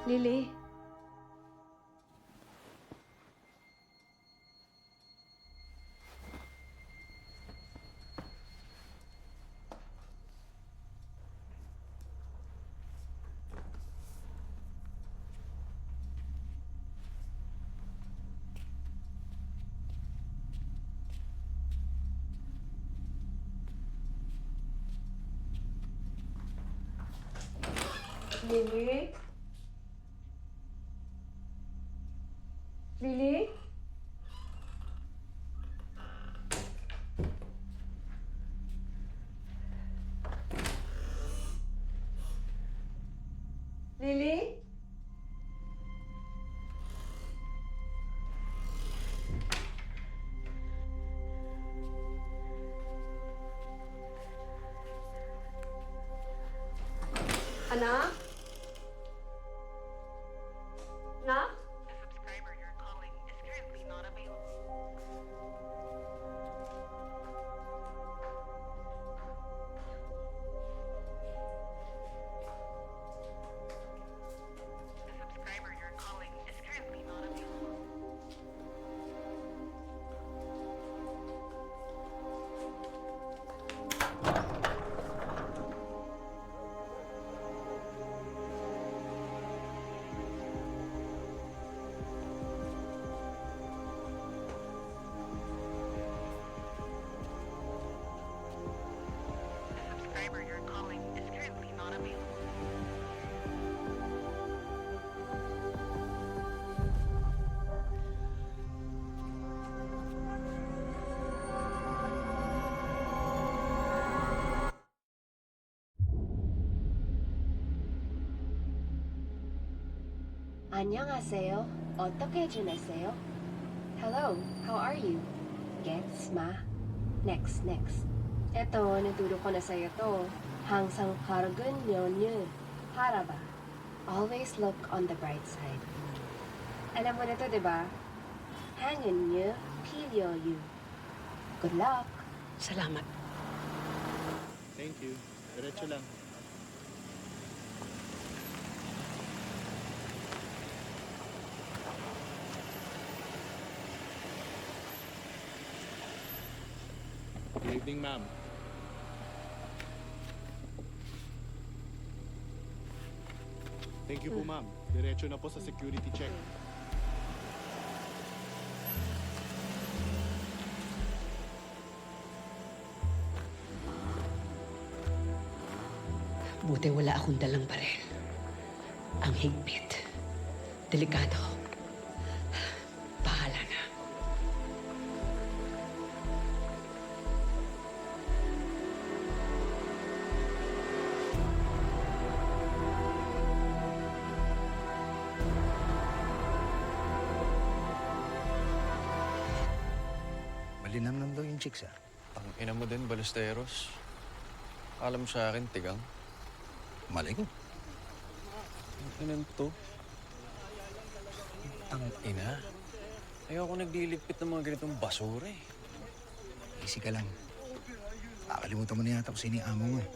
Lily? Lily? Lily? Lily? Anak? Anak? The subscriber you're calling is currently not available. The subscriber you're calling is currently not available. The subscriber you're calling is currently not available. 안녕하세요. 어떻게 지내세요? Hello, how are you? Gets ma? Next. Eto, naturo ko na sa'yo to. 항상 밝은 연유, 바라봐. Always look on the bright side. Alam mo na to, di ba? Hangin niyo, pilyo you. Good luck. Salamat. Thank you. Diretso lang. Good evening, ma'am. Thank you po, ma'am. Diretso na po sa security check. Buti wala akong dalang baril. Ang higpit. Delikado. Bahala na. Malinamnam daw yung chicks, ah. Ang ina mo din, Ballesteros. Alam mo sa akin, tigang. Malay ko. Ang inan to. Ang ina. Ayoko nagliligpit ng mga ganitong basura eh. Easy ka lang. Nakakalimutan mo na yata kung sino yung amo mo, eh.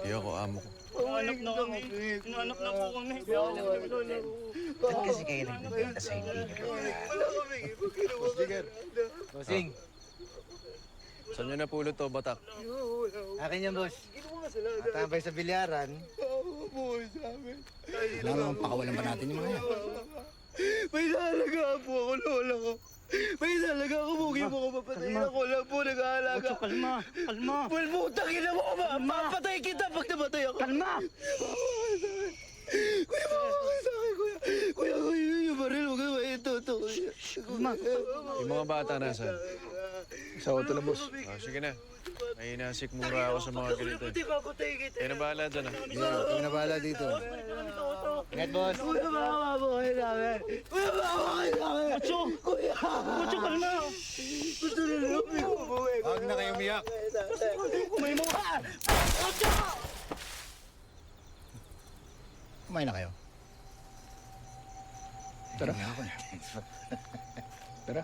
Di ako amo ko. Anak na kami. Anak na po kami. Ba't kasi kayo nagbibenta sa hindi niyo? Bossing, Saan nyo napulot to, Batak? akin yan, boss. Matambay sa bilyaran. Alam mo, pakawalan pa natin yung mga yan. May nalaga po ako, lola ko. May nalaga ako, bugi mo ko papatayin ako. Lang po, nag-aalaga. Ocho, kalma. Well, putang ina mo, mapapatay kita pag namatay ako. Kalma! Kuya, bawa ka sa akin, kuya. Kuya, yung baril, huwag naman ito. Kalma. Yung mga bata nasaan? Sa auto na, boss. Ah, sige na. May nasikmura ako sa mga ganito. Papatay kita. Kayo na bahala dyan ah. Ikaw na bahala dito. Ingat, boss. Kuya, bawa mo kayo namin. Kuya, bawa kayo namin. Ocho! Kuya! Ocho, kalma! Gusto na namin ko buhay. Huwag na kayo umiyak. Kumain mo ka! Kumain na kayo. Tara. Tara.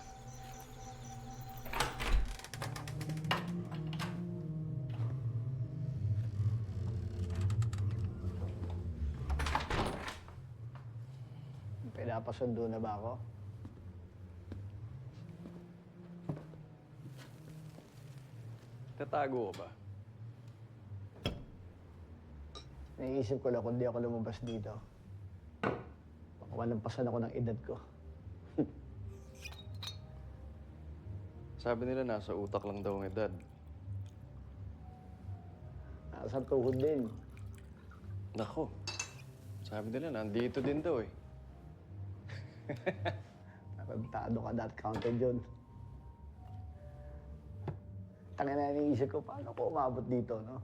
Pinapasundo na ba ako? Tatago ko ba? Naiisip ko lang kung di ako lumabas dito. Baka malampasan ako ng edad ko. Sabi nila nasa utak lang daw ang edad. Nasa tuhod din. Nako. Sabi nila nandito din daw eh. Nakabitado ka, not counted yun. Tangin na naiisip ko, paano ko umabot dito, no?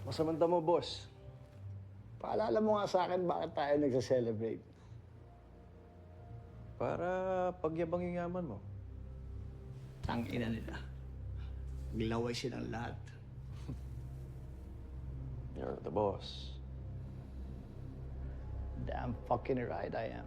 Masamanta mo, boss. Paalala mo nga sa akin bakit tayo nagsa-celebrate. Para pagyabang yung yaman mo. Tangina nila. Maglaway silang lahat. You're the boss. Damn fucking right I am.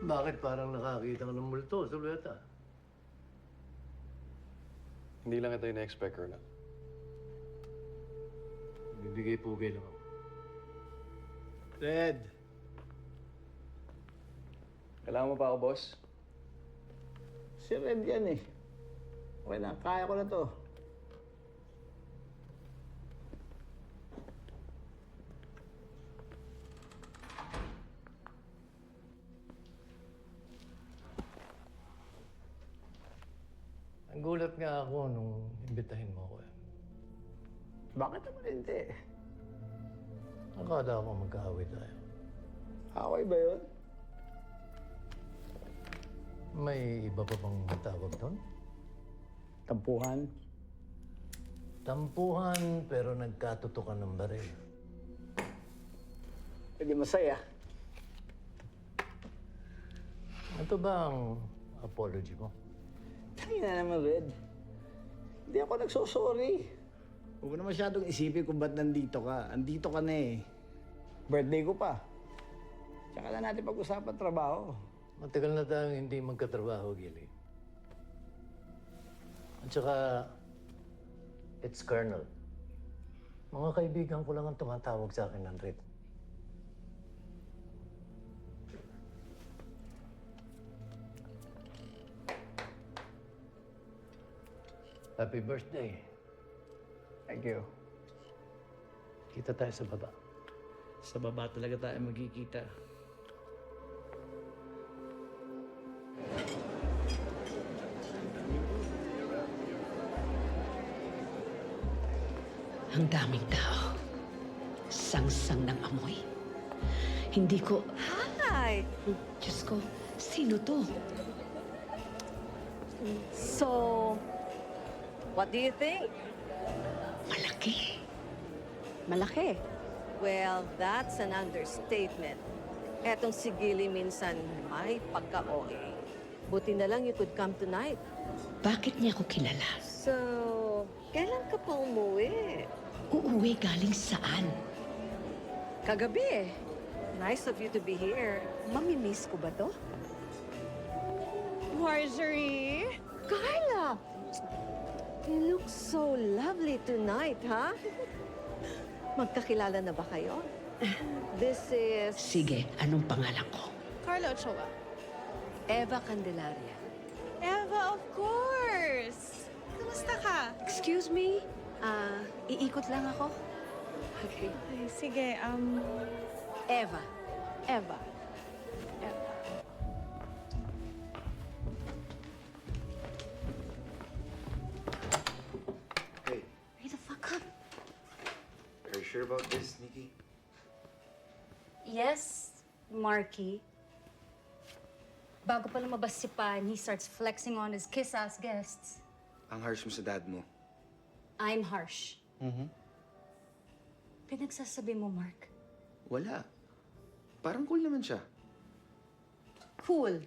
Bakit parang nakakita ka ng multo, Sulweta? Hindi lang ito yung na-expect, Colonel. Bibigay-pugay lang ako. Red! Kailangan mo pa ako, boss? Si Red yan eh. Okay na, kaya ko na to. Ang gulat nga ako nung imbitahin mo ako eh. Bakit naman hindi? Akala ko magkaaway tayo. Okay ba yun? May iba pa bang tawag doon? Tampuhan? Tampuhan pero nagkatutukan ng baril. Hindi masaya. Ito ba ang apology mo? Tangin na naman, Red. Hindi ako nagsosorry. Huwag mo na masyadong isipin kung ba't nandito ka. Andito ka na eh. Birthday ko pa. Tsaka na natin pag-usapan trabaho. Matagal na tayong hindi magkatrabaho, Gilly. At saka, it's Colonel. Mga kaibigan ko lang ang tumatawag sa akin ng Red. Happy birthday. Thank you. Kita tayo sa baba. Sa baba talaga tayo magkikita. Ang daming tao. Sangsang ng amoy. Hindi ko... Hi! Diyos ko, sino to? So, what do you think? Malaki. Malaki. Well, that's an understatement. Etong si Gilly minsan may pagka-OA. Buti na lang you could come tonight. Bakit niya ako kilala? So, kailan ka pa umuwi? Uuwi galing saan? Kagabi eh. Nice of you to be here. Mamimiss ko ba to? Marjorie! Carla! You look so lovely tonight, ha? Magkakilala na ba kayo? This is... Sige, anong pangalan ko? Carlo Ochoa. Eva Candelaria. Eva, of course! Kamusta ka? Excuse me? Iikot lang ako. Okay. Ay, sige, Eva. Eva. Hey, Hurry the fuck up. are you sure about this, Nikki? Yes, Marky. Bago pa lumabas si Pan, he starts flexing on his kiss-ass guests. Ang harsh mo sa dad mo. I'm harsh. Pinagsasabi mo, Mark. Wala. Parang cool naman siya. Cool.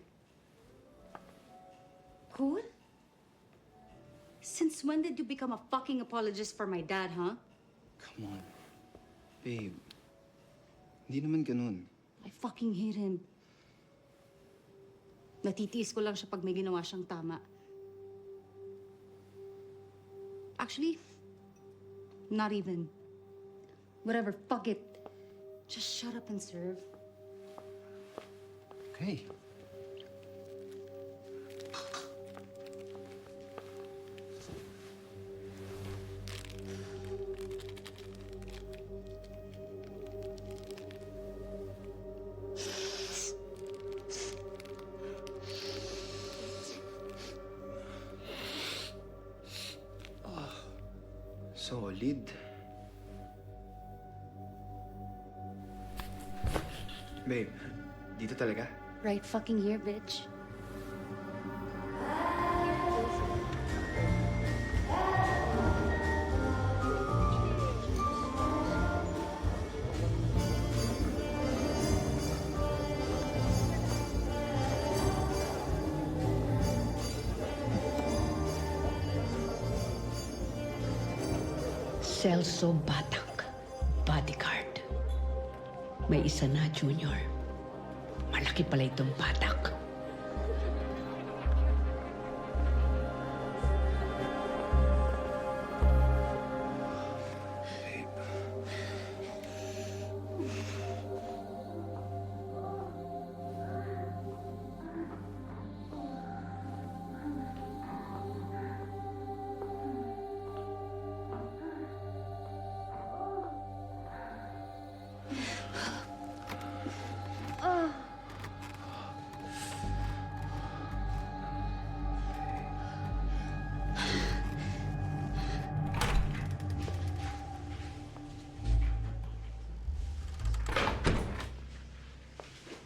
Cool? Since when did you become a fucking apologist for my dad, huh? Come on. Babe. Hindi naman ganun. I fucking hate him. Natitiis ko lang siya pag may ginawa siyang tama. Actually, not even. Whatever, fuck it. Just shut up and serve. Okay. Solid. Babe, dito talaga? Right fucking here, bitch. Celso Batak, bodyguard. May isa na, Junior. Malaki pala itong Batak.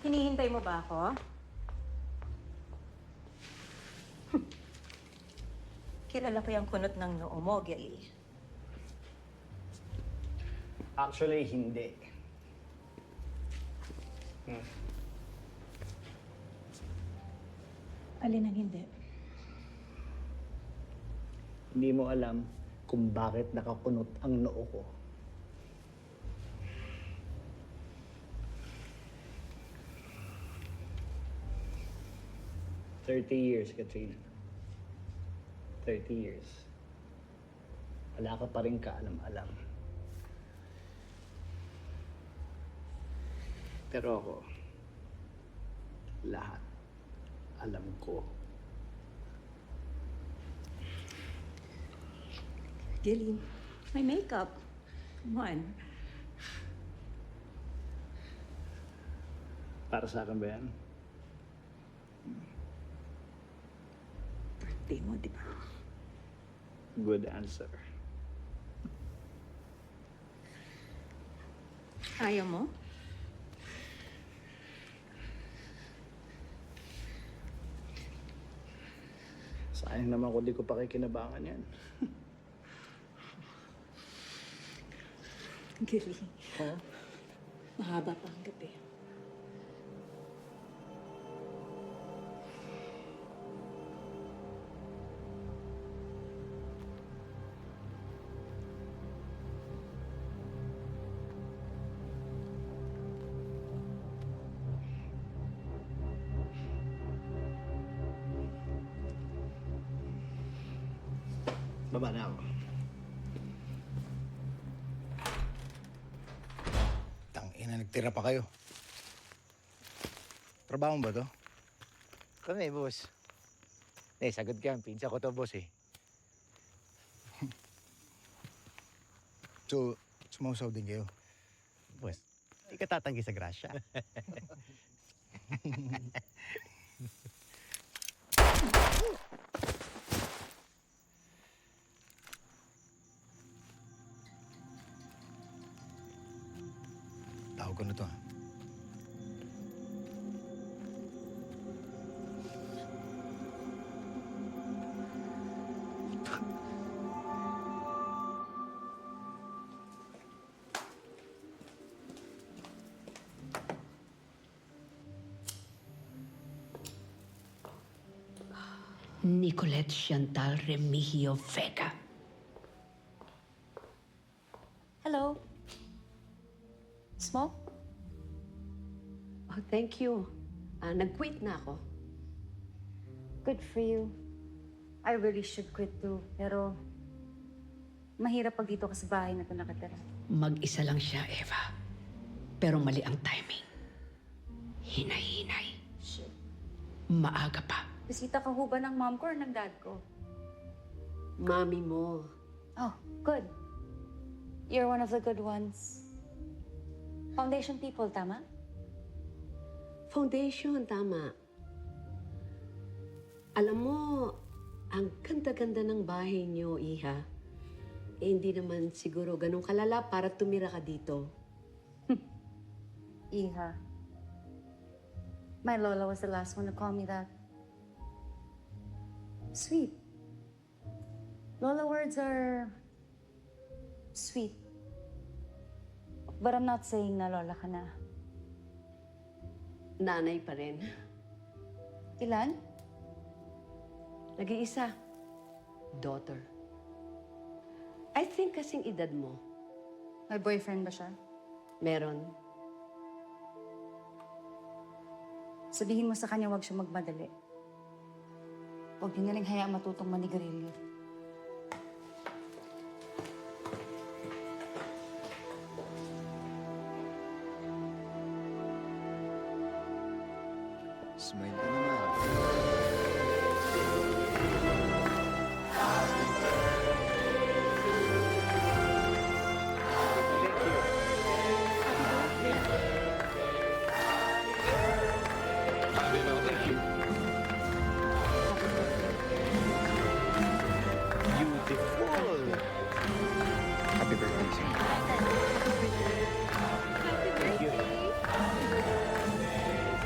Hinihintay mo ba ako? Kilala ko yung kunot ng noo mo, Gilly. Actually, hindi. Alin ang hindi? Hindi mo alam kung bakit nakakunot ang noo ko. $30 years, Katrina. 30 years. Wala ka pa rin kaalam-alam. Pero ako, lahat alam ko. Gilly, my makeup. Come on. Para sa akin ba yan? Birthday mo, di ba? Good answer. Ayaw mo? Sayang naman kung di ko pakikinabangan yan. Gilly, Oh? mahaba pa ang gabi. Baba na ako. Tangina, nagtira pa kayo. Trabaho mo ba to? Kami, boss. Sagad ka. Pinsa ko to, boss eh. So, sumausaw din kayo. Boss, di ka tatanggi sa grasya. Tawag ko na to, ha? Nicolette Chantal Remigio Vega. Hello? Smoke? Oh, thank you. Nag-quit na ako. Good for you. I really should quit too. Pero, mahirap pag dito ka sa bahay na ito nakatira. Mag-isa lang siya, Eva. Pero mali ang timing. Hinay-hinay. Shit. Maaga pa. Bisita ka ho ba ng mom ko or ng dad ko? Mami mo. Oh, good. You're one of the good ones. Foundation people, tama? Foundation, tama. Alam mo, ang ganda-ganda ng bahay niyo, Iha. Eh, hindi naman siguro ganun kalala para tumira ka dito. Iha. My lola was the last one to call me that. Sweet. Lola words are sweet. But I'm not saying na lola ka na. Nanay pa rin. Ilan? Nag-iisa. Daughter. I think kasing edad mo. May boyfriend ba siya? Meron. Sabihin mo sa kanya huwag siya magmadali. Huwag niya rin hayaan matutong manigarilyo. Smile ka naman. Beautiful! Happy birthday, sir. Thank you.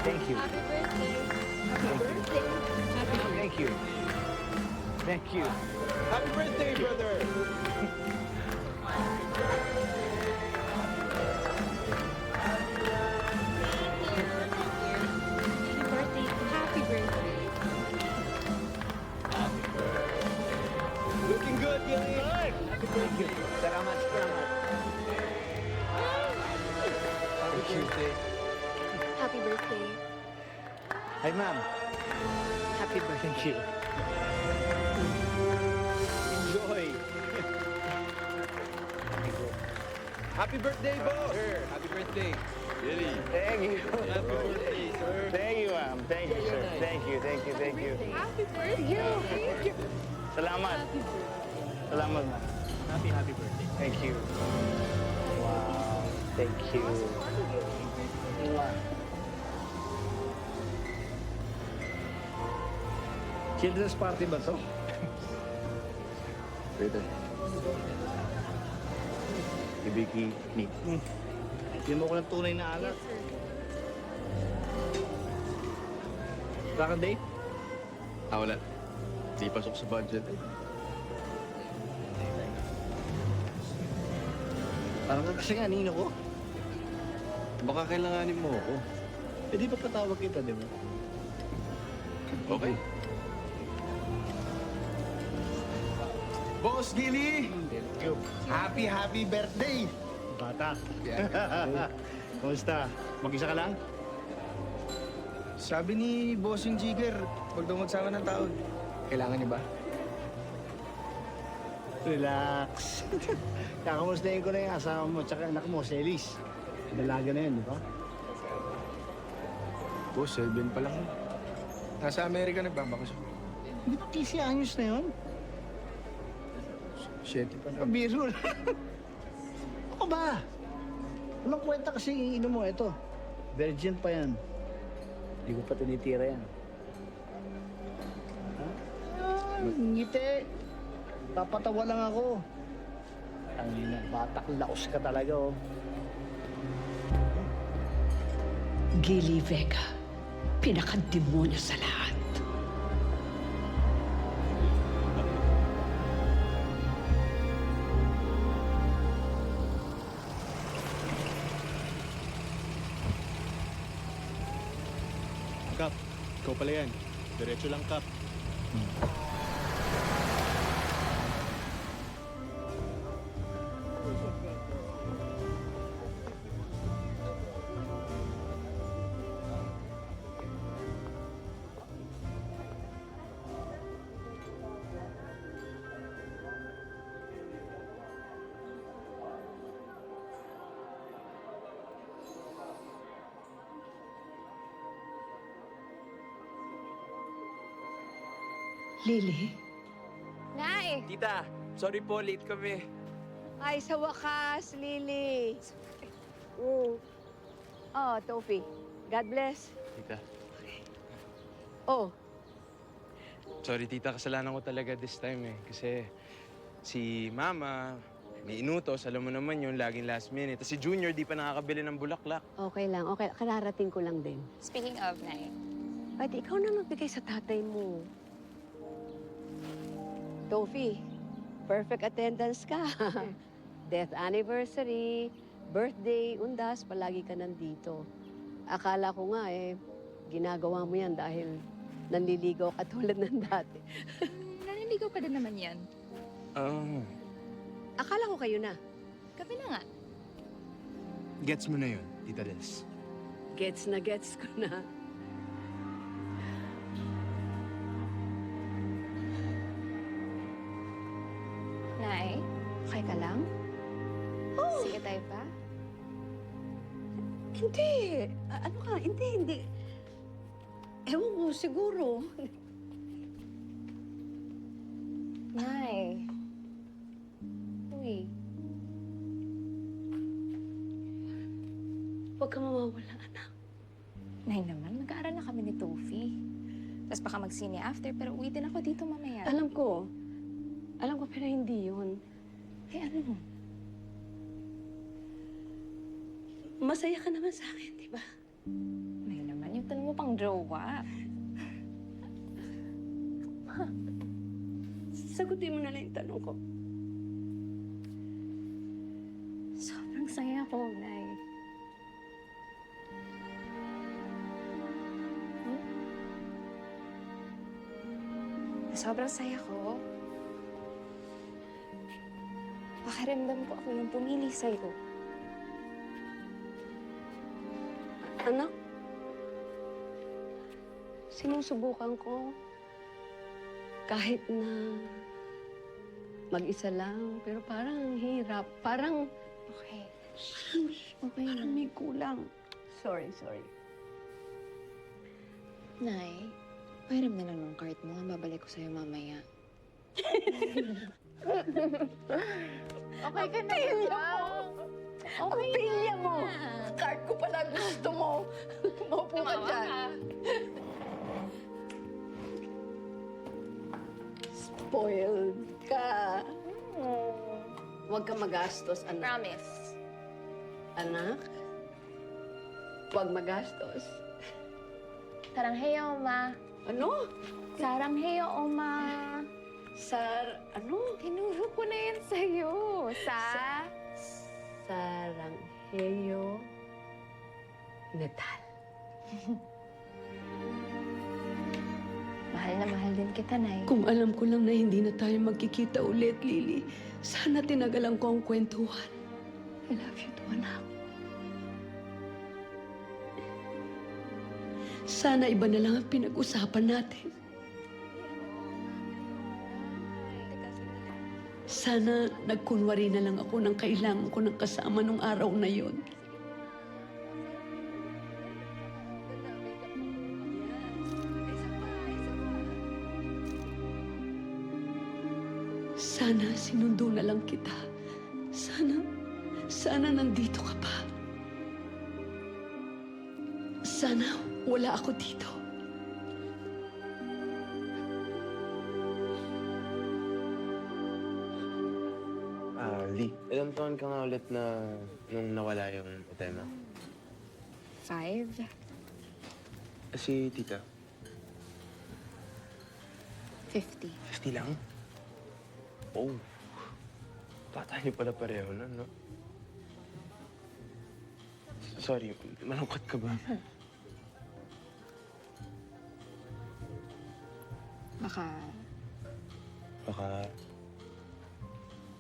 Thank you. Thank you. Thank you. Happy birthday, brother! Happy birthday. Looking good, Gilly. Happy birthday. Salamat, salamat. Happy birthday. Happy birthday. Hi, ma'am. Happy birthday. Thank you. Enjoy. Happy birthday, boss! Sir, happy birthday. Really? Thank you. Happy birthday, sir. Thank you, ma'am. Thank you, sir. Thank you, thank you, thank you. Happy birthday. Thank you. Salamat. Salamat, ma'am. Happy birthday. Thank you. Wow. Thank you. Mwah. Children's party ba to? Waiter. Si Vicky, meet. Hindi mo ko ng tunay na anak. Second date? Wala. Di pasok sa budget. Parang kasi nga, nino ko. Baka kailanganin mo ako. Eh di ba patawag kita, di ba? Okay. Boss Gilly! Thank you. Happy birthday! Bata. Kumusta? Mag-isa ka lang? Sabi ni Bossing Jigger, huwag daw magsama ng taon. Kailangan niya ba? Relax. Kakamustahin ko na yung asawa mo tsaka anak mo, si Elise. Dalaga na yun, di ba? Boss, 7 pa lang. Nasa Amerika nagbabakasyon. Hindi ba 15 anyos na yun? 7 pa lang. Pabiro lang. Ako ba? Walang kwenta kasi iinom mo. Ito, virgin pa yan. Hindi ko pa tinitira yan. Ngiti. Papatawa lang ako. Ang batak laos ka talaga, oh. Gilly Vega. Pinakademonyo sa lahat. Kap, ikaw pala yan. Diretso lang, Kap. Lily? Nay! Tita, sorry po, late kami. Ay, sa wakas, Lily. Oh, Tofi. God bless. Tita, Oh, sorry tita, kasalanan ko talaga this time eh. Kasi si Mama, may inutos, alam mo naman yun, laging last minute. Tapos si Junior, di pa nakakabili ng bulaklak. Okay lang, okay. Kararating ko lang din. Speaking of, Nay, At ikaw na magbigay sa tatay mo. Tofi, perfect attendance ka. Death anniversary, birthday, undas, palagi ka nandito. Akala ko nga ginagawa mo yan dahil nanliligaw ka tulad ng dati. naniligaw pa din naman yan. Oh. Akala ko kayo na. Kami na nga. Gets mo na yun, Tita Des. Gets ko na. Nay, okay ka lang? Oh, Sige tayo pa? hindi. Ano ka? Hindi. Ewan ko, siguro. Nay. Uy. Huwag ka mawawala, anak. Nay naman, mag-aaral na kami ni Tofi. Tapos baka mag-sine after, pero uwi din ako dito mamaya. Alam ko, pero hindi yun. Eh, ano? Masaya ka naman sa akin, di ba? Nay naman, yung tanong mo pang jowa. Sagutin mo na lang yung tanong ko. Sobrang saya ko, Nay. Sobrang saya ko. Pakiramdam ko ako yung pumili sa'yo. Anak, sinusubukan ko kahit na mag-isa lang, pero parang ang hirap. Parang Okay. okay, parang may kulang. Sorry. Nay, pahiram na lang ng card mo. Babalik ko sa'yo mamaya. Okay ka na lang. Okay Pilya mo! Card ko pala gusto mo. Maupo ka dyan. Spoiled ka. Huwag ka magastos, anak. Promise. Anak? Huwag magastos. Sarangheyo, Oma. Ano? Sarangheyo, Oma. Ano? Tinuro ko na yan sa'yo. Sarangheyo Natal. Mahal na mahal din kita, Nay. Kung alam ko lang na hindi na tayo magkikita ulit, Lily, sana tinagalan ko ang kwentuhan. I love you too, anak. Sana iba na lang ang pinag-usapan natin. Sana nagkunwari na lang ako ng kailangan ko ng kasama nung araw na yon. Sana sinundo na lang kita. Sana nandito ka pa. Sana wala ako dito. Lee, ilang taon ka nga ulit na nung nawala yung Etena? 5? Si Tita, 50. 50 lang? Oh, bata niyo pala pareho na, no? Sorry, malungkot ka ba?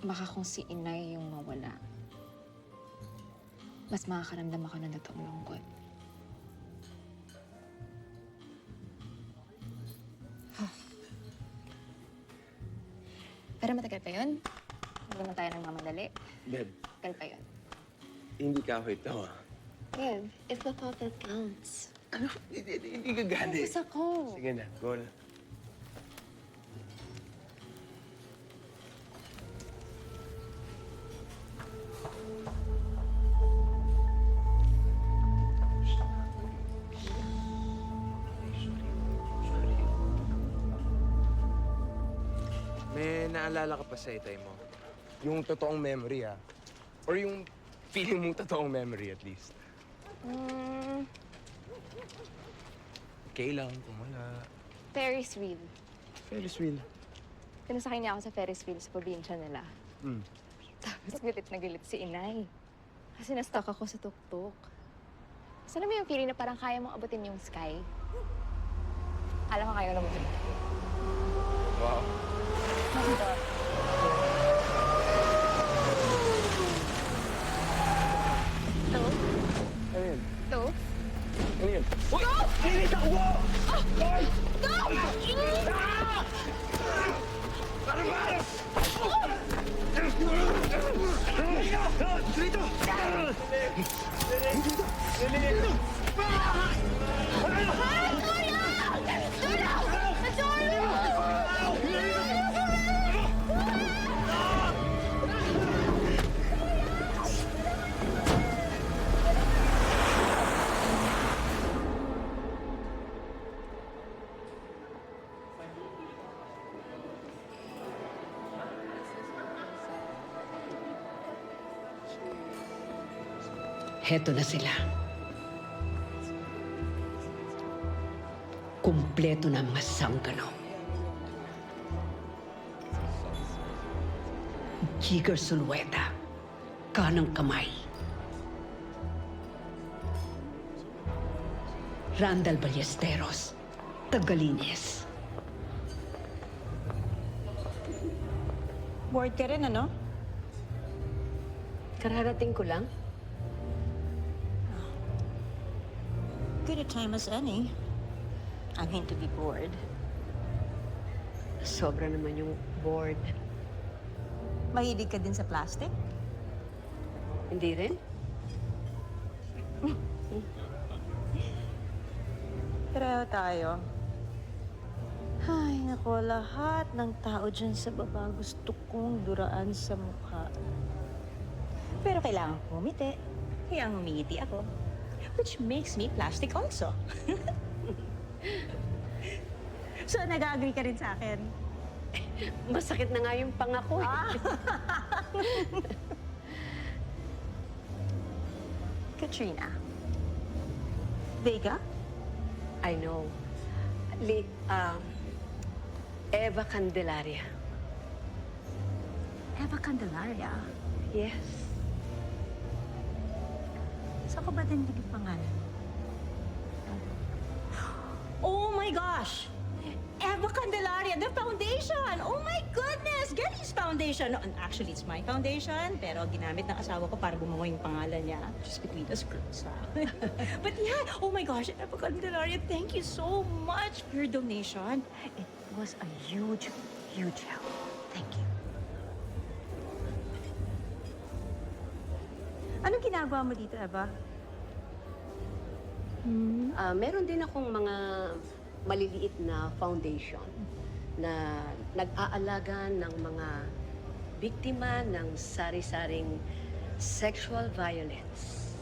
Baka kung si Inay yung mawala, mas makakaramdam ako ng totoong lungkot. Pero matagal pa yun. Hindi naman tayo nagmamadali. Beb, Matagal pa yun. hindi ka ako ito, ah. Babe, it's the thought that counts. Ano? Hindi ka gali. Focus ako. Sige na, go na. naalala ka pa sa itay mo? Yung totoong memory, ha? Or yung feeling mong totoong memory, at least? Kailan, kung wala. Ferris wheel. Ferris wheel. Pinasakay niya ako sa Ferris wheel sa probinsya nila. Tapos galit na galit si inay. Kasi na-stuck ako sa tuktok. Tapos alam mo yung feeling na parang kaya mong abutin yung sky? Alam ko kayo na mabutin. Wow. Ito? Ano yun? Ito? Ano yun? Uy! Linis ako mo! Uy! Dito! Heto na sila. Kumpleto na ang mga sanggano. Jigger Sulweta, kanang kamay. Randall Ballesteros, Tagalinis. Bored ka rin, ano? Kararating ko lang. Good a time as any. I'm going to be bored. Sobra naman yung board. Mahilig ka din sa plastic? Hindi rin? Pareho tayo. Ay, nako, lahat ng tao dyan sa baba gusto kong duraan sa mukha. Pero kailangan ko umiti. Kaya umingiti ako. Which makes me plastic also. So, nag-agree ka rin sa akin? Masakit na nga yung pangako eh. Katrina. Vega? I know. Eva Candelaria. Eva Candelaria? Yes. Saan ko ba din naging pangalan? Oh my gosh! Eva Candelaria, the foundation! Oh my goodness! Getty's Foundation! No, and actually, it's my foundation, pero ginamit ng asawa ko para bumuo yung pangalan niya. Just between us girls, ha? But yeah, oh my gosh, Eva Candelaria, thank you so much for your donation. It was a huge, huge help. Thank you. Anong ginagawa mo dito, Eva? Meron din akong mga maliliit na foundation na nag-aalaga ng mga biktima ng sari-saring sexual violence.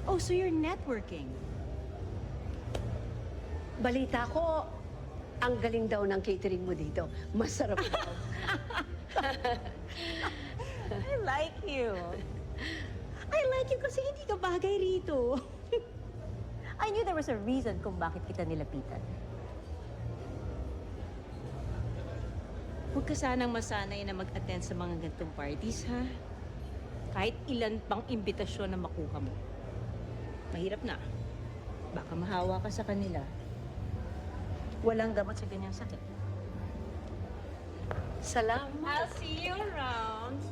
Oh, so you're networking? Balita ko, ang galing daw ng catering mo dito. Masarap daw. I like you. I like you kasi hindi ka bagay rito. I knew there was a reason kung bakit kita nilapitan. Huwag ka sanang masanay na mag-attend sa mga ganitong parties, ha? Kahit ilan pang imbitasyon na makuha mo. Mahirap na. Baka mahawa ka sa kanila. Walang gamot sa ganyang sakit. Salamat. I'll see you around.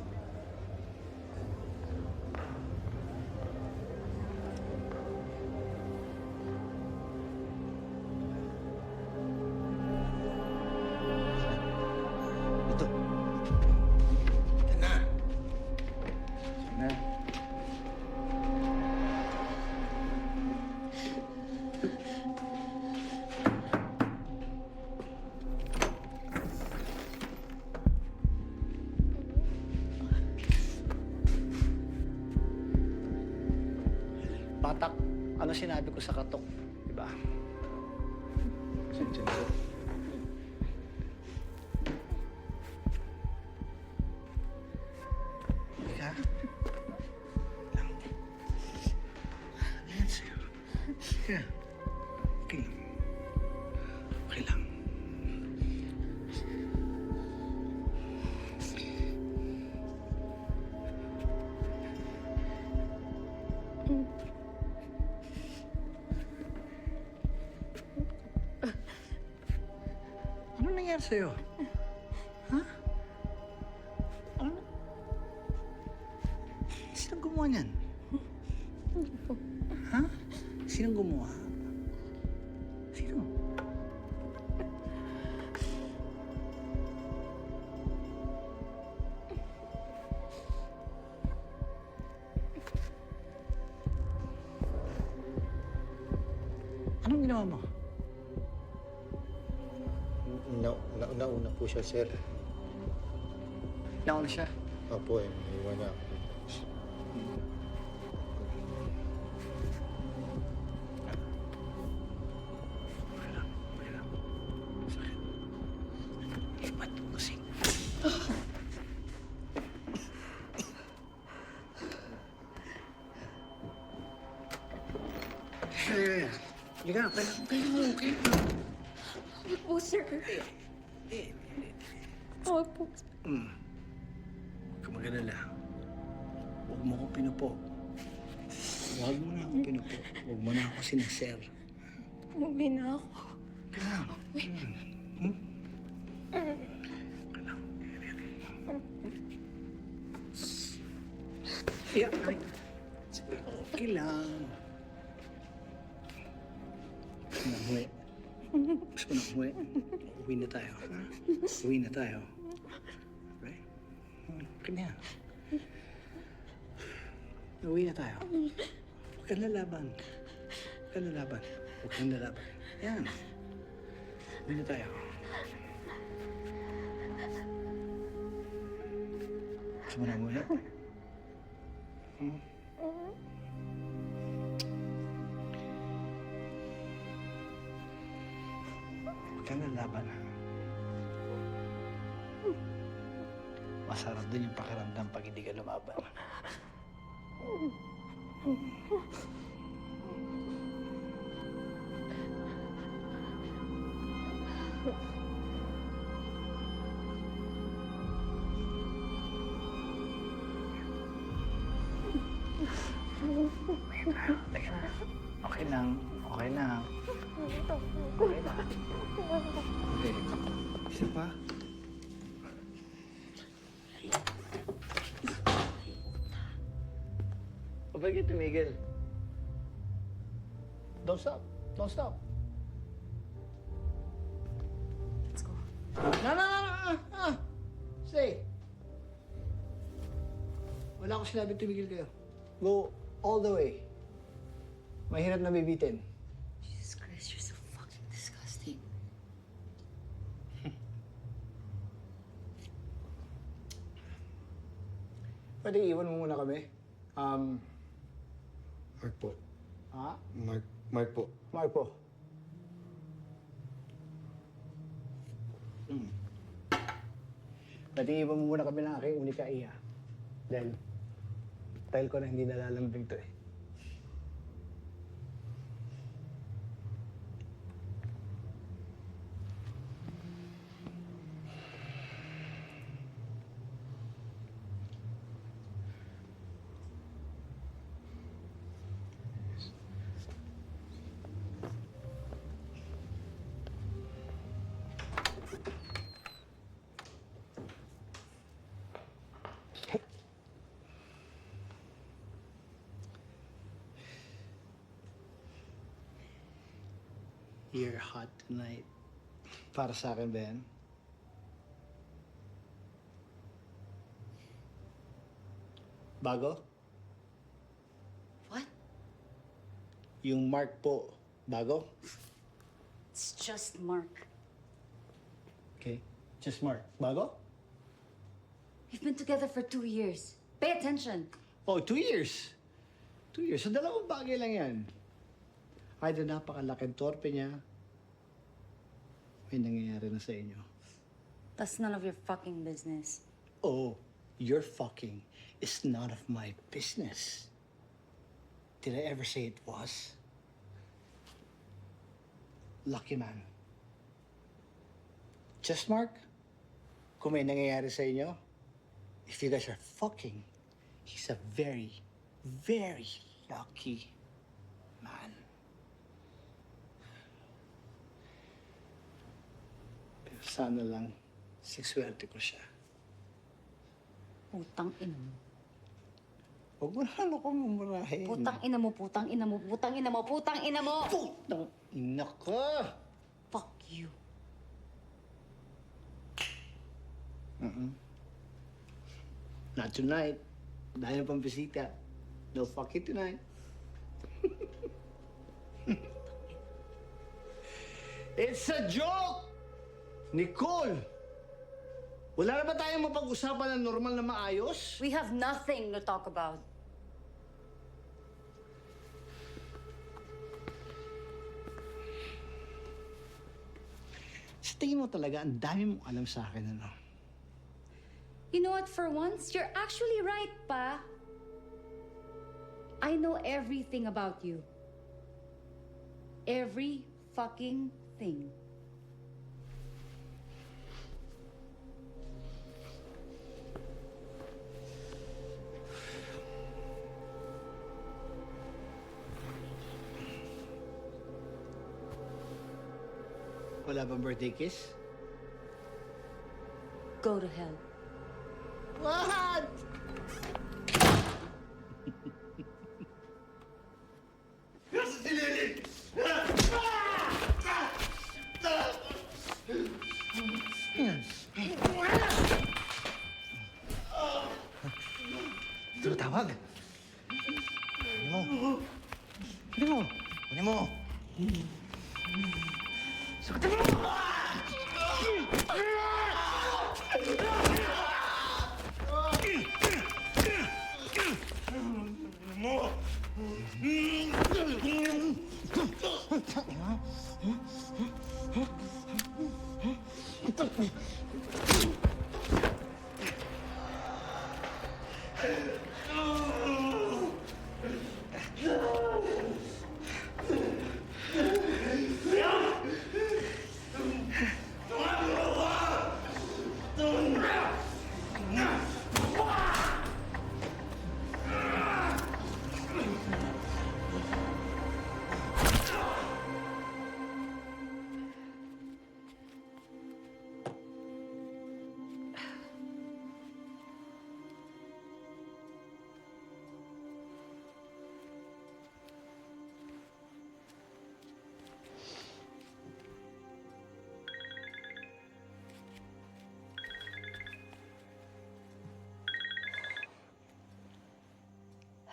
Ito. Ito na. Na. Patak, ano sinabi ko sa katok? Diba? Sensya na. Sige. Okay lang. Okay lang. Ano nangyari sa'yo? Ha? Ano? Sino gumawa niyan? Ha? Sino gumawa? Sino? Anong ginawa mo? Nauna po siya, sir. Nauna siya. Opo, naiwan niya ako. Ba't kasi? Liga, okay. Huwag po, sir. Huwag po. Huwag ka mag-alala. Huwag mo ko pinupo. Huwag mo na ako pinupo. Huwag mo na ako sinaser. Umuwi na ako. Kailangan. Yeah, okay lang. Gusto mo na umuwi? Gusto mo na umuwi? Uwi na tayo. Ha? Uwi na tayo. Okay? Okay na. Uwi na tayo. Huwag kang lalaban. Huwag kang lalaban. Huwag kang lalaban. Yan. Uwi na tayo. Gusto mo na umuwi? Huwag kang lalaban. Masarap din yung pakiramdam pag hindi ka lumaban. Okay lang. Okay lang. Okay lang. Okay. Isa pa. Bakit tumigil? Don't stop. Don't stop. Let's go. No. Stay. Wala ko sinabi tumigil kayo. Go all the way. Mahirap na bibitin. Jesus Christ, you're so fucking disgusting. Pwede iwan mo muna kami. Mark po. Ha? Mark po. Marco. Pwede iwan mo muna kami ng aking unika iya. Dahil ko na hindi nalalambing to eh. You're hot tonight. Para sa akin ba yan? Bago? What? Yung Mark po, bago? It's just Mark. Okay. Just Mark. Bago? We've been together for 2 years. Pay attention. Oh, 2 years. 2 years. So, dalawang bagay lang yan. Either napakalaking torpe niya, may nangyayari na sa inyo. That's none of your fucking business. Oh, your fucking is none of my business. Did I ever say it was? lucky man. Just Mark, kung may nangyayari sa inyo, if you guys are fucking, he's a very, very lucky man. Pero sana lang, sikswerte ko siya. Putang ina mo. Huwag mo na ako mumurahin. Putang ina mo, putang ina mo, putang ina mo, putang ina mo! Putang ina ka! Fuck you. Not tonight. Dahil pang bisita. No fuck it tonight. It's a joke! Nicole! Wala na ba tayong mapag-usapan ng normal na maayos? We have nothing to talk about. Sa tingin mo talaga, ang dami mong alam sa akin, ano? You know what, for once, you're actually right, Pa. I know everything about you. Every fucking thing. Wala bang birthday kiss? Go to hell. What? Tumatawag. Kunin mo. Kunin mo. Kunin mo. Sagutin mo!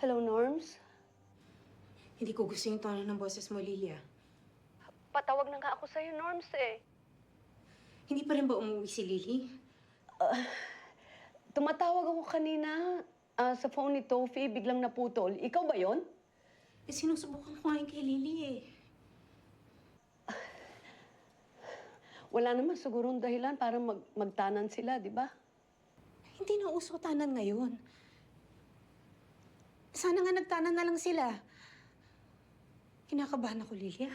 Hello, Norms? Hindi ko gusto yung tono ng boses mo, Lilia. Patawag na nga ako sa'yo, Norms eh. Hindi pa rin ba umuwi si Lily? Tumatawag ako kanina sa phone ni Tofi, biglang naputol. Ikaw ba yon? Eh, sinusubukan ko nga yung kay Lily eh. Wala naman sigurong dahilan para magtanan sila, di ba? Hindi na uso tanan ngayon. Sana nga nagtanan na lang sila. Kinakabahan ako, Lilia.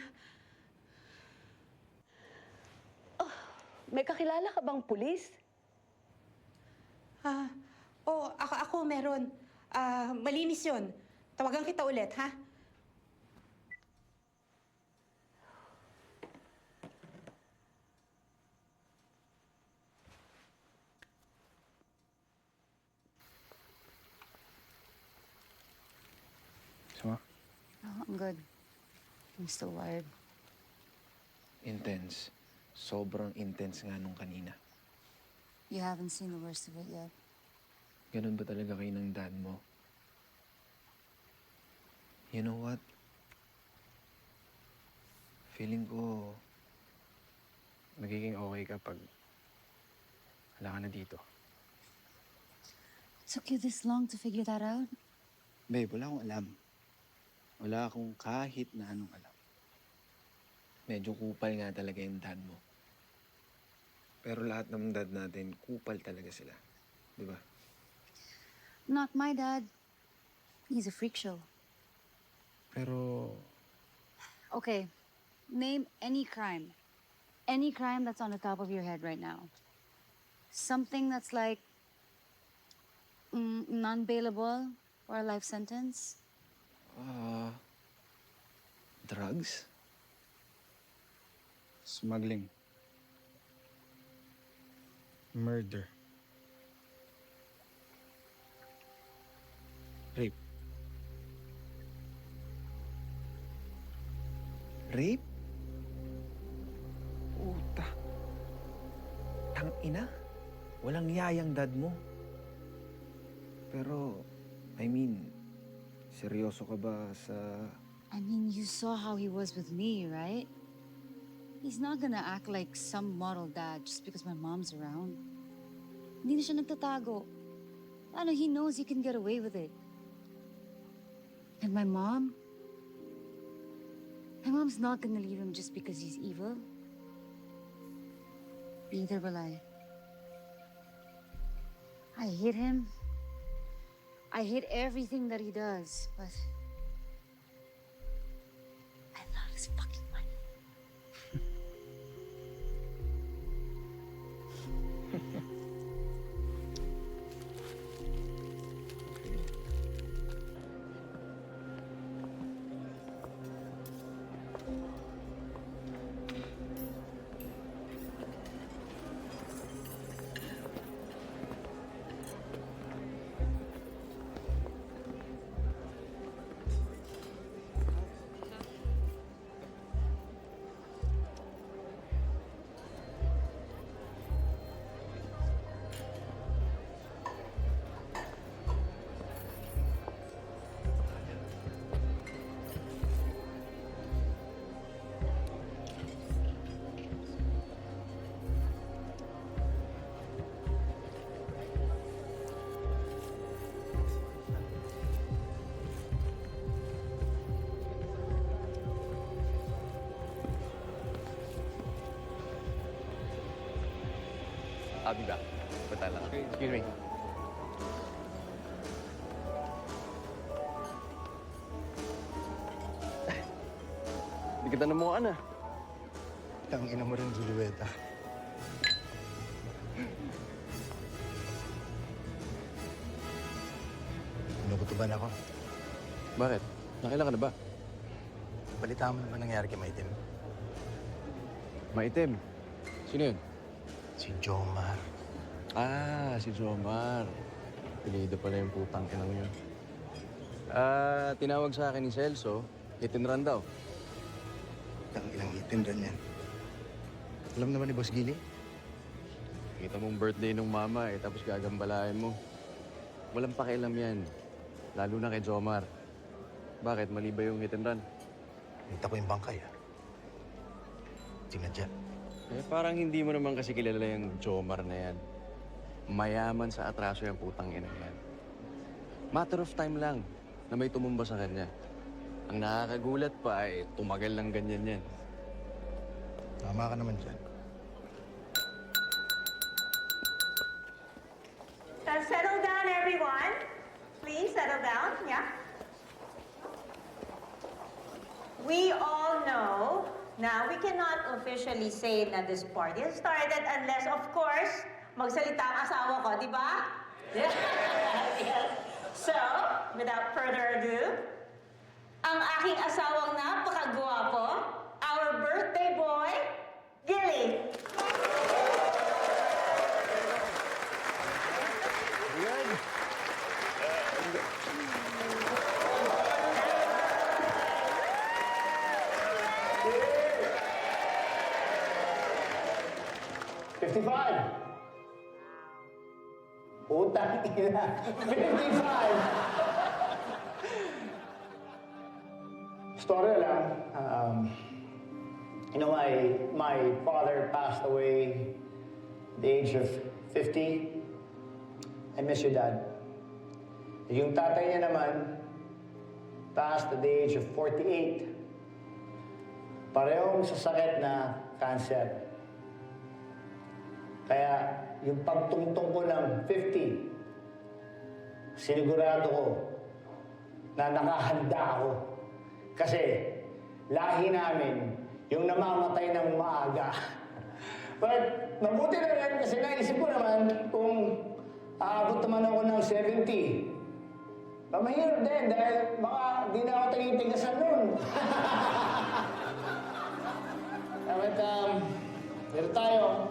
May kakilala ka bang pulis? Ako meron. Malinis yun. Tawagan kita ulit, ha? Sama? Oh, I'm good. I'm still wired. Intense. Sobrang intense nga nung kanina. You haven't seen the worst of it yet. Ganun ba talaga kayo ng dad mo? You know what? Feeling ko magiging okay kapag wala ka na dito. Took you this long to figure that out? Babe, wala akong alam. Wala akong kahit na anong alam. Medyo kupal nga talaga yung dad mo. Pero lahat ng dad natin, kupal talaga sila. Di ba? Not my dad. He's a freak show. Pero Okay, Name any crime. Any crime that's on the top of your head right now. Something that's like non-bailable or a life sentence. Drugs? Smuggling. Murder. Rape. Rape? Puta. Tangina. Walang yayang dad mo. Pero, I mean, seryoso ka ba sa... I mean, you saw how he was with me, right? He's not gonna act like some model dad just because my mom's around. Hindi na siya nagtatago. Ano, he knows he can get away with it. And my mom's not gonna leave him just because he's evil. Neither will I. I hate him. I hate everything that he does, but I love his fucking money. I'll be back. Punta lang. Excuse me. Hindi kita namukaan ah. Tangina mo rin, Julieta. Pinukutuban ako. Bakit? Nakailan ka na ba? Balita mo naman nangyari kay Maitim. Maitim. Sino yun? Si Jomar. Si Jomar. Pilido pala yung putang inang yun. Tinawag sa akin ni Celso, hit and run daw. Ilang hit and run yan. Alam naman ni Boss Gili? Kita mong birthday nung mama tapos gagambalain mo. Walang pakialam yan. Lalo na kay Jomar. Bakit? Mali ba yung hit and run? Nakita ko yung bangkay, Sinadya. Parang hindi mo naman kasi kilala yung Jomar na yan. Mayaman sa atraso yung putang ina yan. Matter of time lang na may tumumba sa kanya. Ang nakakagulat pa ay tumagal lang ganyan yan. Tama ka naman dyan. Settle down, everyone. Please settle down, yeah? We all know now we cannot officially say that this party has started unless, of course, magsalita ang asawa ko, di ba? Yes. So, without further ado, ang aking asawang napakagwapo, our birthday boy, Gilly. Yan! 55. Utang ina. 55. Story lang. My father passed away at the age of 50. I miss you, Dad. Yung tatay niya naman passed at the age of 48. Parehong sa sakit na cancer. Kaya yung pagtungtong ko ng 50, sinigurado ko na nakahanda ako. Kasi lahi namin, yung namamatay ng maaga. But mabuti na rin kasi naisip ko naman kung aabot naman ako ng 70. Mahirap din dahil baka di na ako tingin-tigasan nun. But, dito tayo.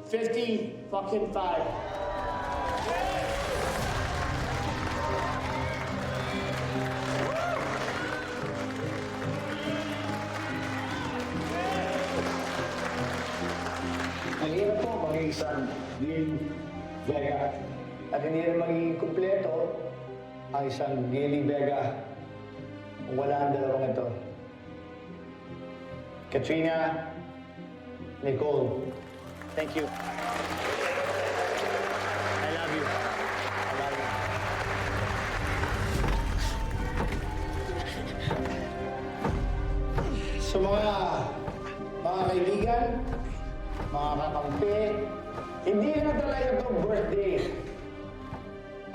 50 fucking 5. Ang hirap po maging isang Gil Vega. At hindi rin magiging kumpleto ang isang Gilly Vega kung wala ang dalawang ito. Katrina, Nicole, thank you. I love you. I love you. So mga kaibigan, mga kakampi, hindi na talaga ito birthday.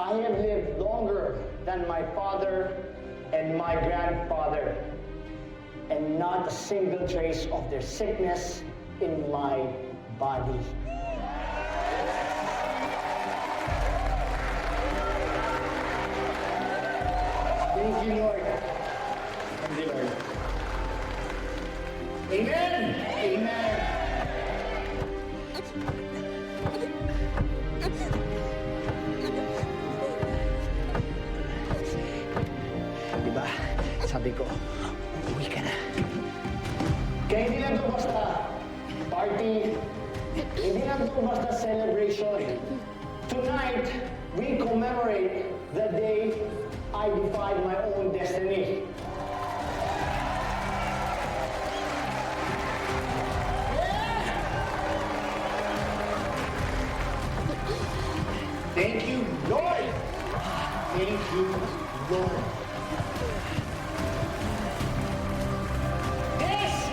I have lived longer than my father and my grandfather, and not a single trace of their sickness in my body. Thank you, Lord. Thank you, Lord. Amen! Amen! Diba, sabi ko, uwi ka na. Kaya hindi lang ito basta party, hindi lang ito basta celebration. Tonight, we commemorate the day I defied my own destiny. Thank you, Lord! Thank you, Lord. This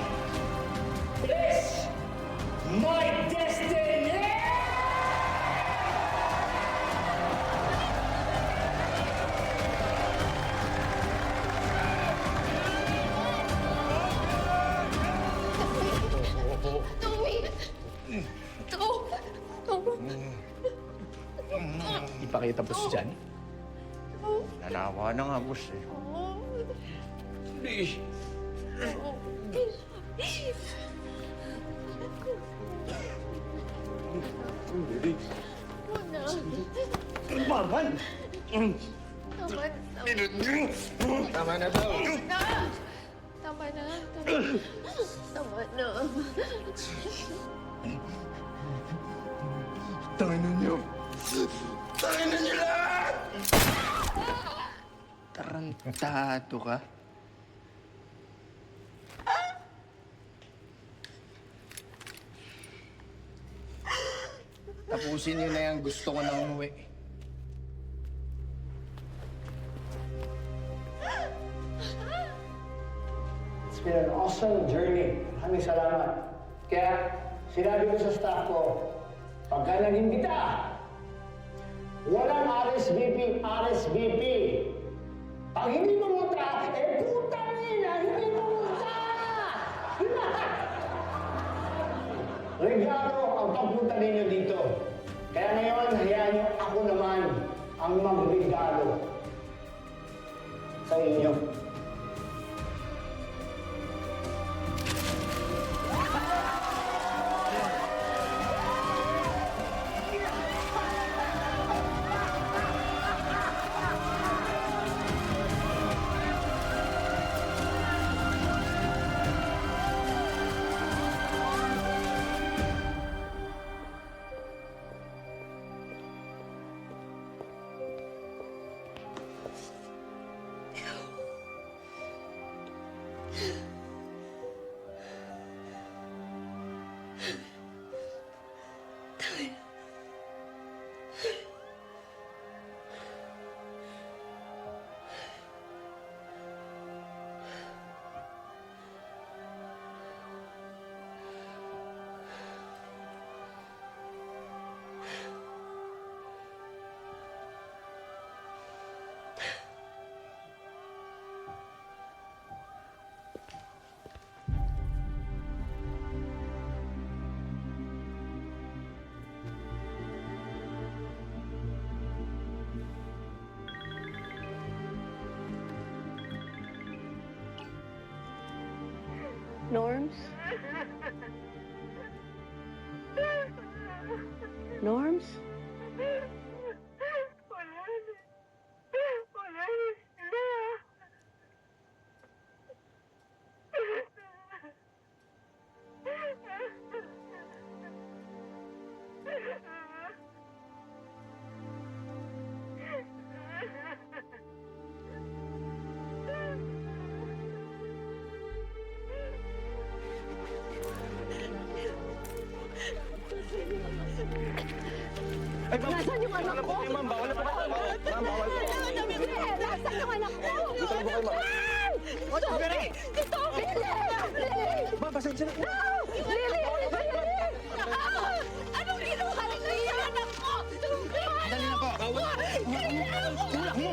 is my destiny! Ipakita po si Jan. Nanawa na nga, boss eh. Please. Maman! Tama na daw. Tama na. Tama na. Tangin na niyo. Tangin na niyo lahat! Tarantado ka. Tapusin niyo na yan. Gusto ko nang umuwi. It's been an awesome journey. Maraming salamat. Kaya, sinabi ko sa staff ko, pagka naging kita, walang RSVP, RSVP. Pag hindi pumunta, putang ina, hindi pumunta! Regalo ang pagpunta ninyo dito. Kaya ngayon, hayaan nyo ako naman ang magregalo sa inyo. Norms? Norms? Wala na. Wala na sila. Nasaan yung anak ko? Ma'am, bawal na po kayo. Ma'am, bawal po. Nasaan yung anak ko? Dito na po kayo, ma'am. Sophie! Si Sophie! Lily! Ma'am, pasensya na po. No! Lily! Anong ginawa niyo sa anak ko? Dali na po. Bawal. Tulak mo.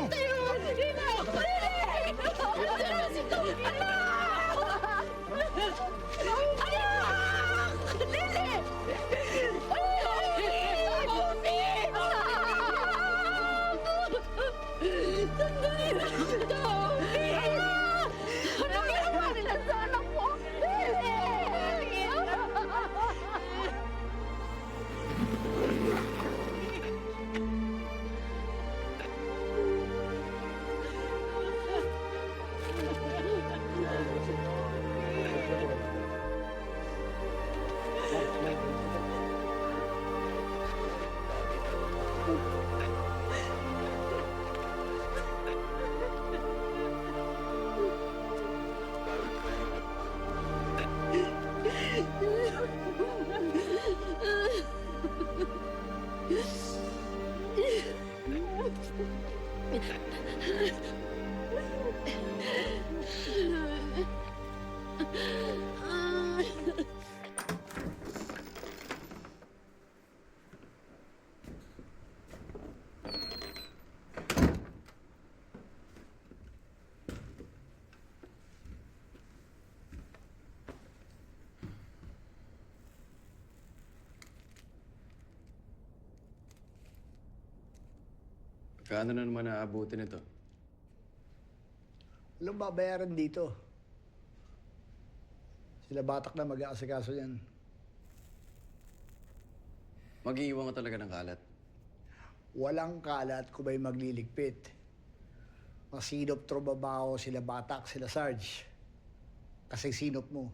Kaano na naman naaabutin ito? Walang babayaran dito. Sila batak na mag-aasikaso yan. Mag-iiwan ka talaga ng kalat. Walang kalat kung may magliligpit. Masinop trobabaho sila batak, sila Sarge. Kasi sinop mo.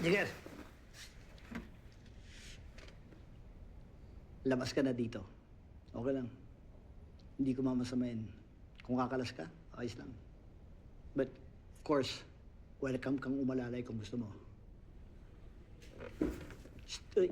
Jigger! Labas ka na dito. Okay lang. Hindi ko mamasamain. Kung kakalas ka, ayos lang. But, of course, welcome kang umalalay kung gusto mo. Shh, uy.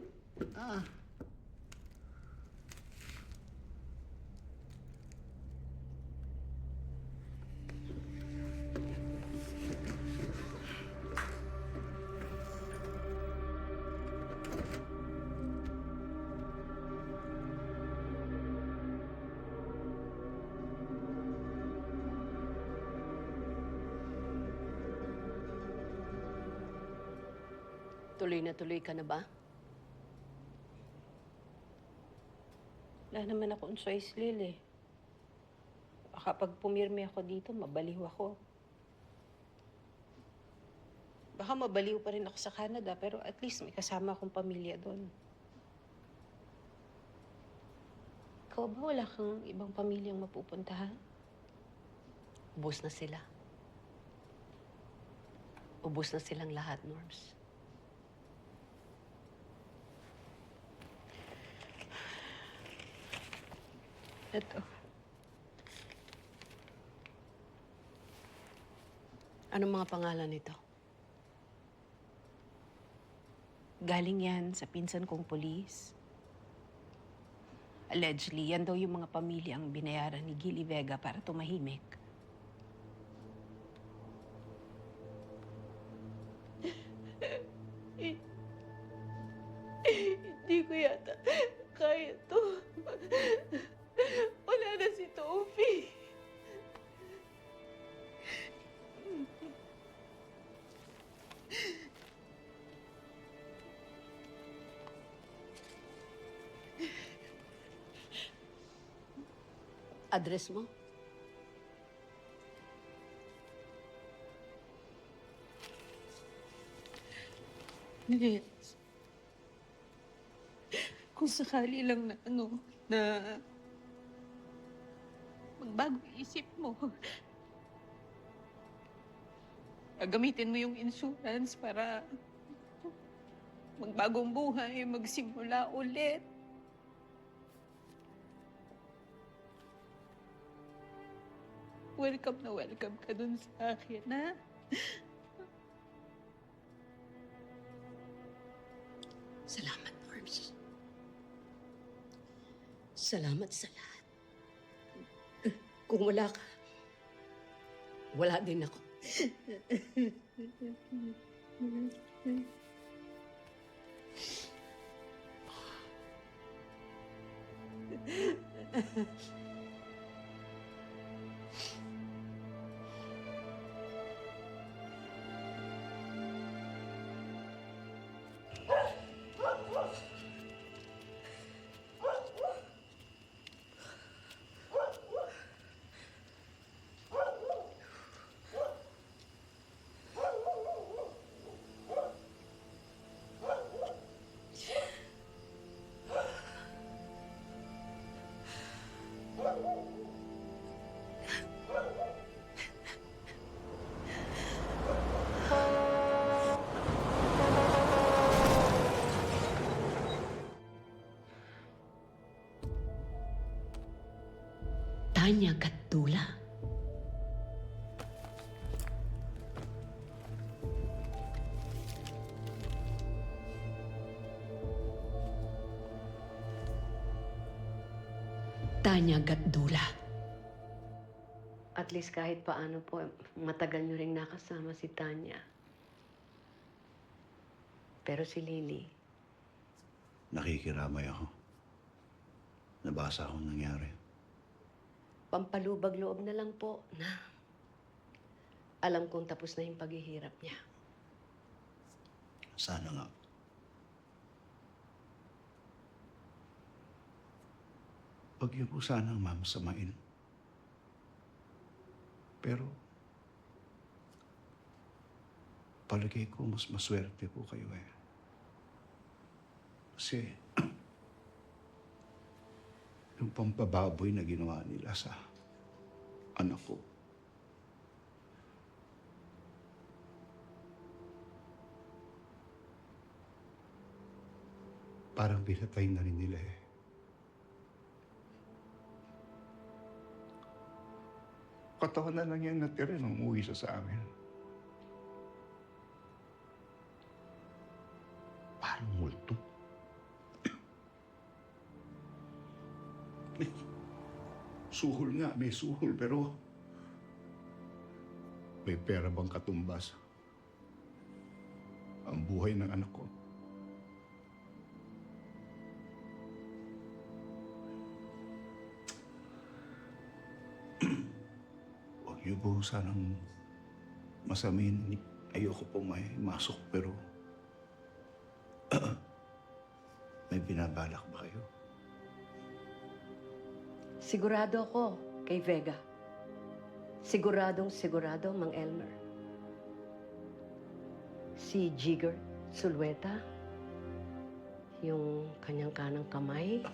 Tuloy na tuloy ka na ba? Wala naman akong choice, Lil, eh. Baka pag pumirmi ako dito, mabaliw ako. Baka mabaliw pa rin ako sa Canada, pero at least may kasama akong pamilya doon. Ikaw ba wala kang ibang pamilyang mapupuntahan? Ubus na sila. Ubus na silang lahat, Norms. Ito. Anong mga pangalan nito? Galing yan sa pinsan kong polis. Allegedly, yan daw yung mga pamilyang binayaran ni Gilly Vega para tumahimik. Hindi ko yata kaya to. Wala na si Tofi. Address mo? Yes. Kung sakali lang na na magbago isip mo, gagamitin mo yung insurance para magbagong buhay, magsimula ulit. Welcome ka dun sa akin, ha? Salamat, Norms. Salamat sa lahat. Kung wala ka, wala din ako. Tanya Gatdula. Tanya Gatdula. At least kahit paano po, matagal nyo ring nakasama si Tanya. Pero si Lily, Nakikiramay ako. Nabasa akong nangyari. pampalubag loob na lang po na alam kong tapos na yung paghihirap niya. Sana nga. Huwag niyo po sanang mamasamain. Pero, palagay ko mas maswerte po kayo eh. Kasi, yung pampababoy na ginawa nila sa anak ko, parang pinatay na rin nila eh. Katawan na lang yan natira nung umuwi siya sa amin. Parang multo. Suhol nga, may suhol, pero may pera bang katumbas ang buhay ng anak ko? Huwag niyo po sanang masamin. Ayoko po may masok, pero may binabalak ba kayo? Sigurado ako kay Vega. Siguradong sigurado, Mang Elmer. Si Jigger Zulueta, yung kanyang kanang kamay,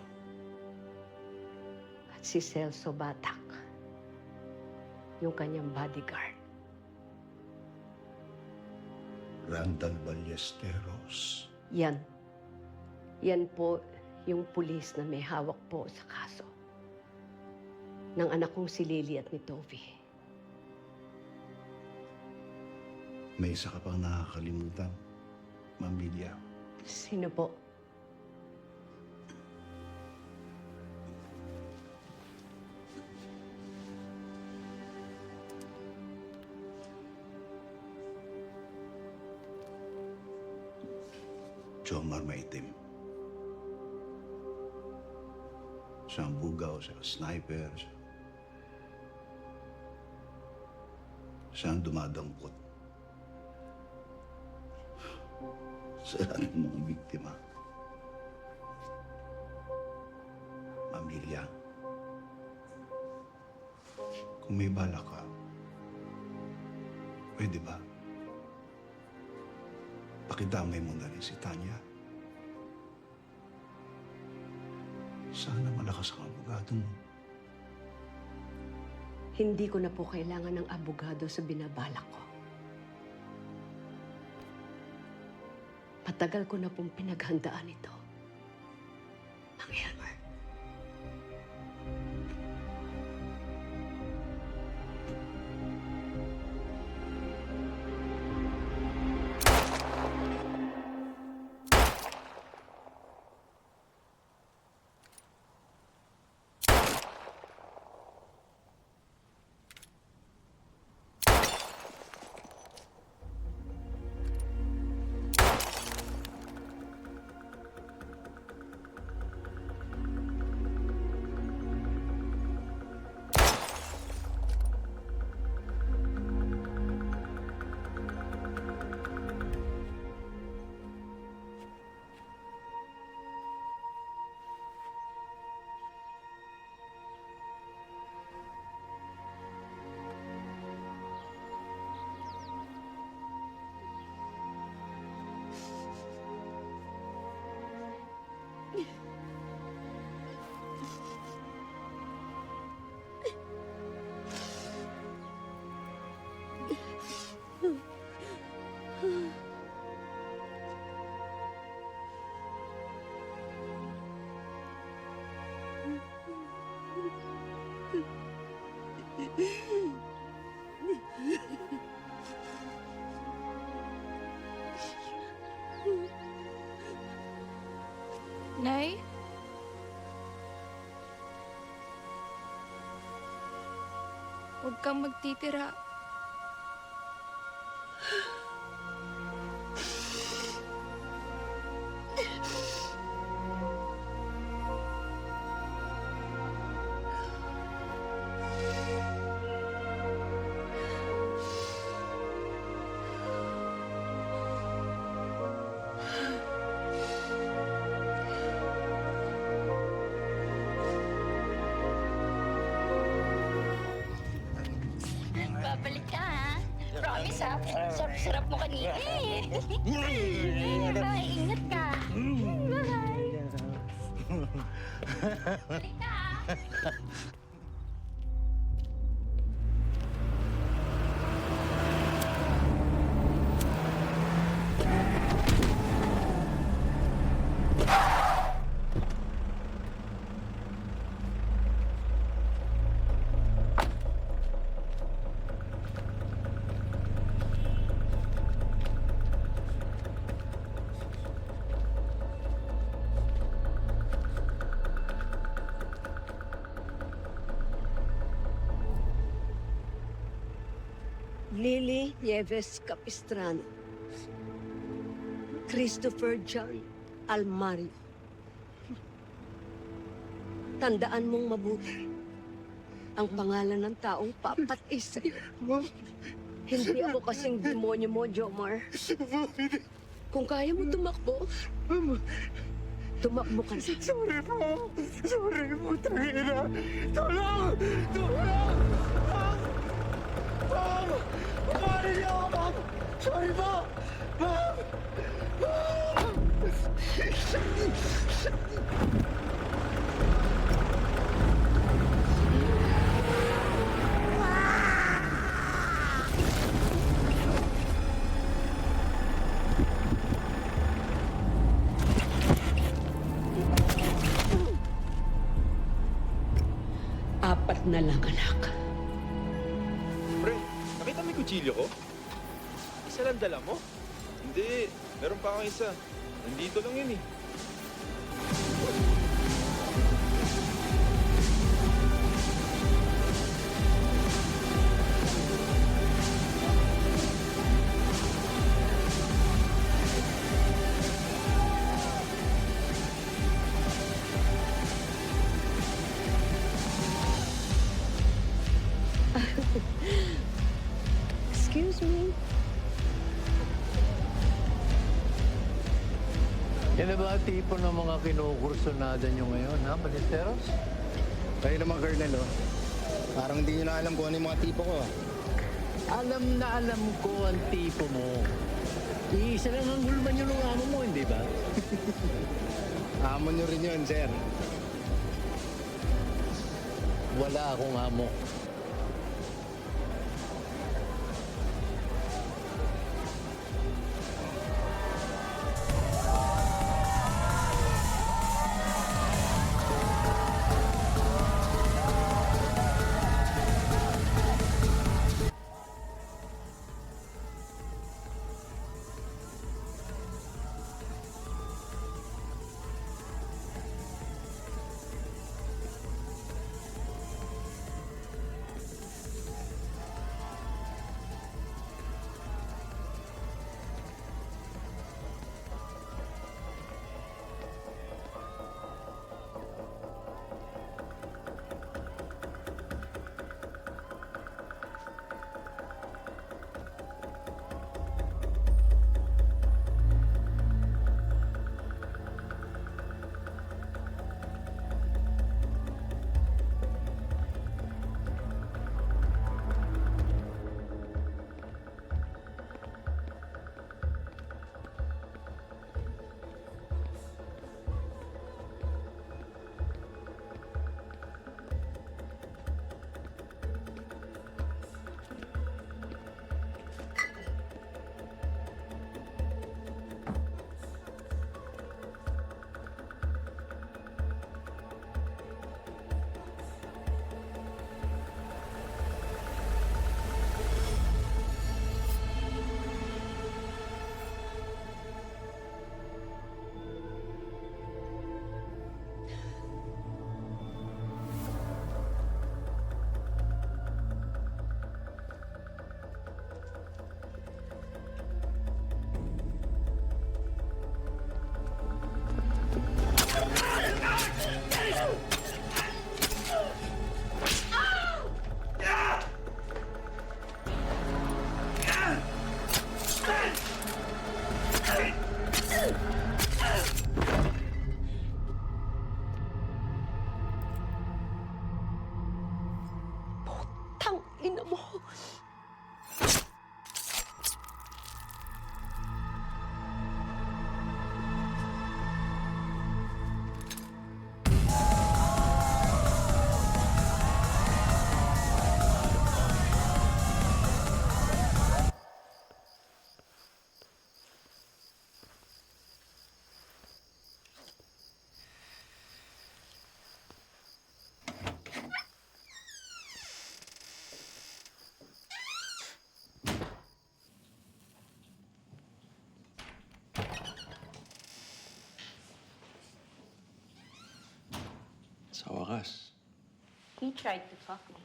at si Celso Batak, yung kanyang bodyguard. Randall Ballesteros. Yan. Yan po yung pulis na may hawak po sa kaso ng anak kong si Lily at ni Toby. May isa ka pang nakakalimutan, Ma'am Lydia. Sino po? Jomar Maitim. Siya ang bugaw, siya ang sniper, siya ang dumadampot sa lahat ng mga biktima. Ma'am Lilia, kung may bala ka, pwede ba? pakidamay mo na rin si Tanya. Sana malakas ang abogado mo. Hindi ko na po kailangan ng abogado sa binabalak ko. Matagal ko na pong pinaghandaan ito. Mang Elmer. Nay? Huwag kang magtitira. Babalik ka, ha? Promise, ha? Sarap-sarap mo kanina, eh. Bye, ingat ka. Bye. Balik ka, ha? Lily Nieves Capistrano. Christopher John Almario. Tandaan mong mabuti ang pangalan ng taong papatay sa'yo. Hindi ako kasing demonyo mo, Jomar. Kung kaya mo tumakbo, tumakbo ka na. Sorry po! Sorry po, tangina! Tulong! Tulong! Ma'am! Ma'am! Pagkarin niyo ako, ma'am! Sorry po! Ma'am! Ma'am! Apat na lang, anak. Pre, nakita mo yung kutsilyo ko? Isa lang dala mo? Hindi, meron pa akong isa. Nandito lang yun eh. Excuse me. Yan na ba ang tipo ng mga kinukursunada nyo ngayon, ha, Ballesteros? Kayo naman, Colonel, oh. Parang hindi nyo na alam kung ano yung mga tipo ko. Alam na alam ko ang tipo mo. Iisa lang ang gulman yung amo mo, hindi ba? Amo nyo rin yun, sir. Wala akong amo. Tang ina mo! Sa wakas. He tried to talk me.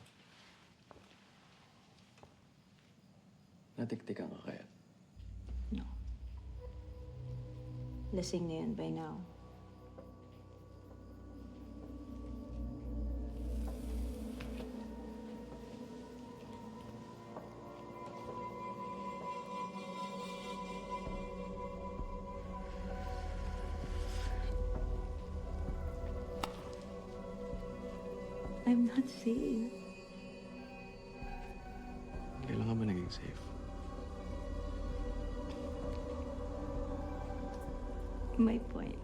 Natiktikan ka kaya? No. Lasing na yan by now. I'm not safe. Kailan ka ba naging safe? My point.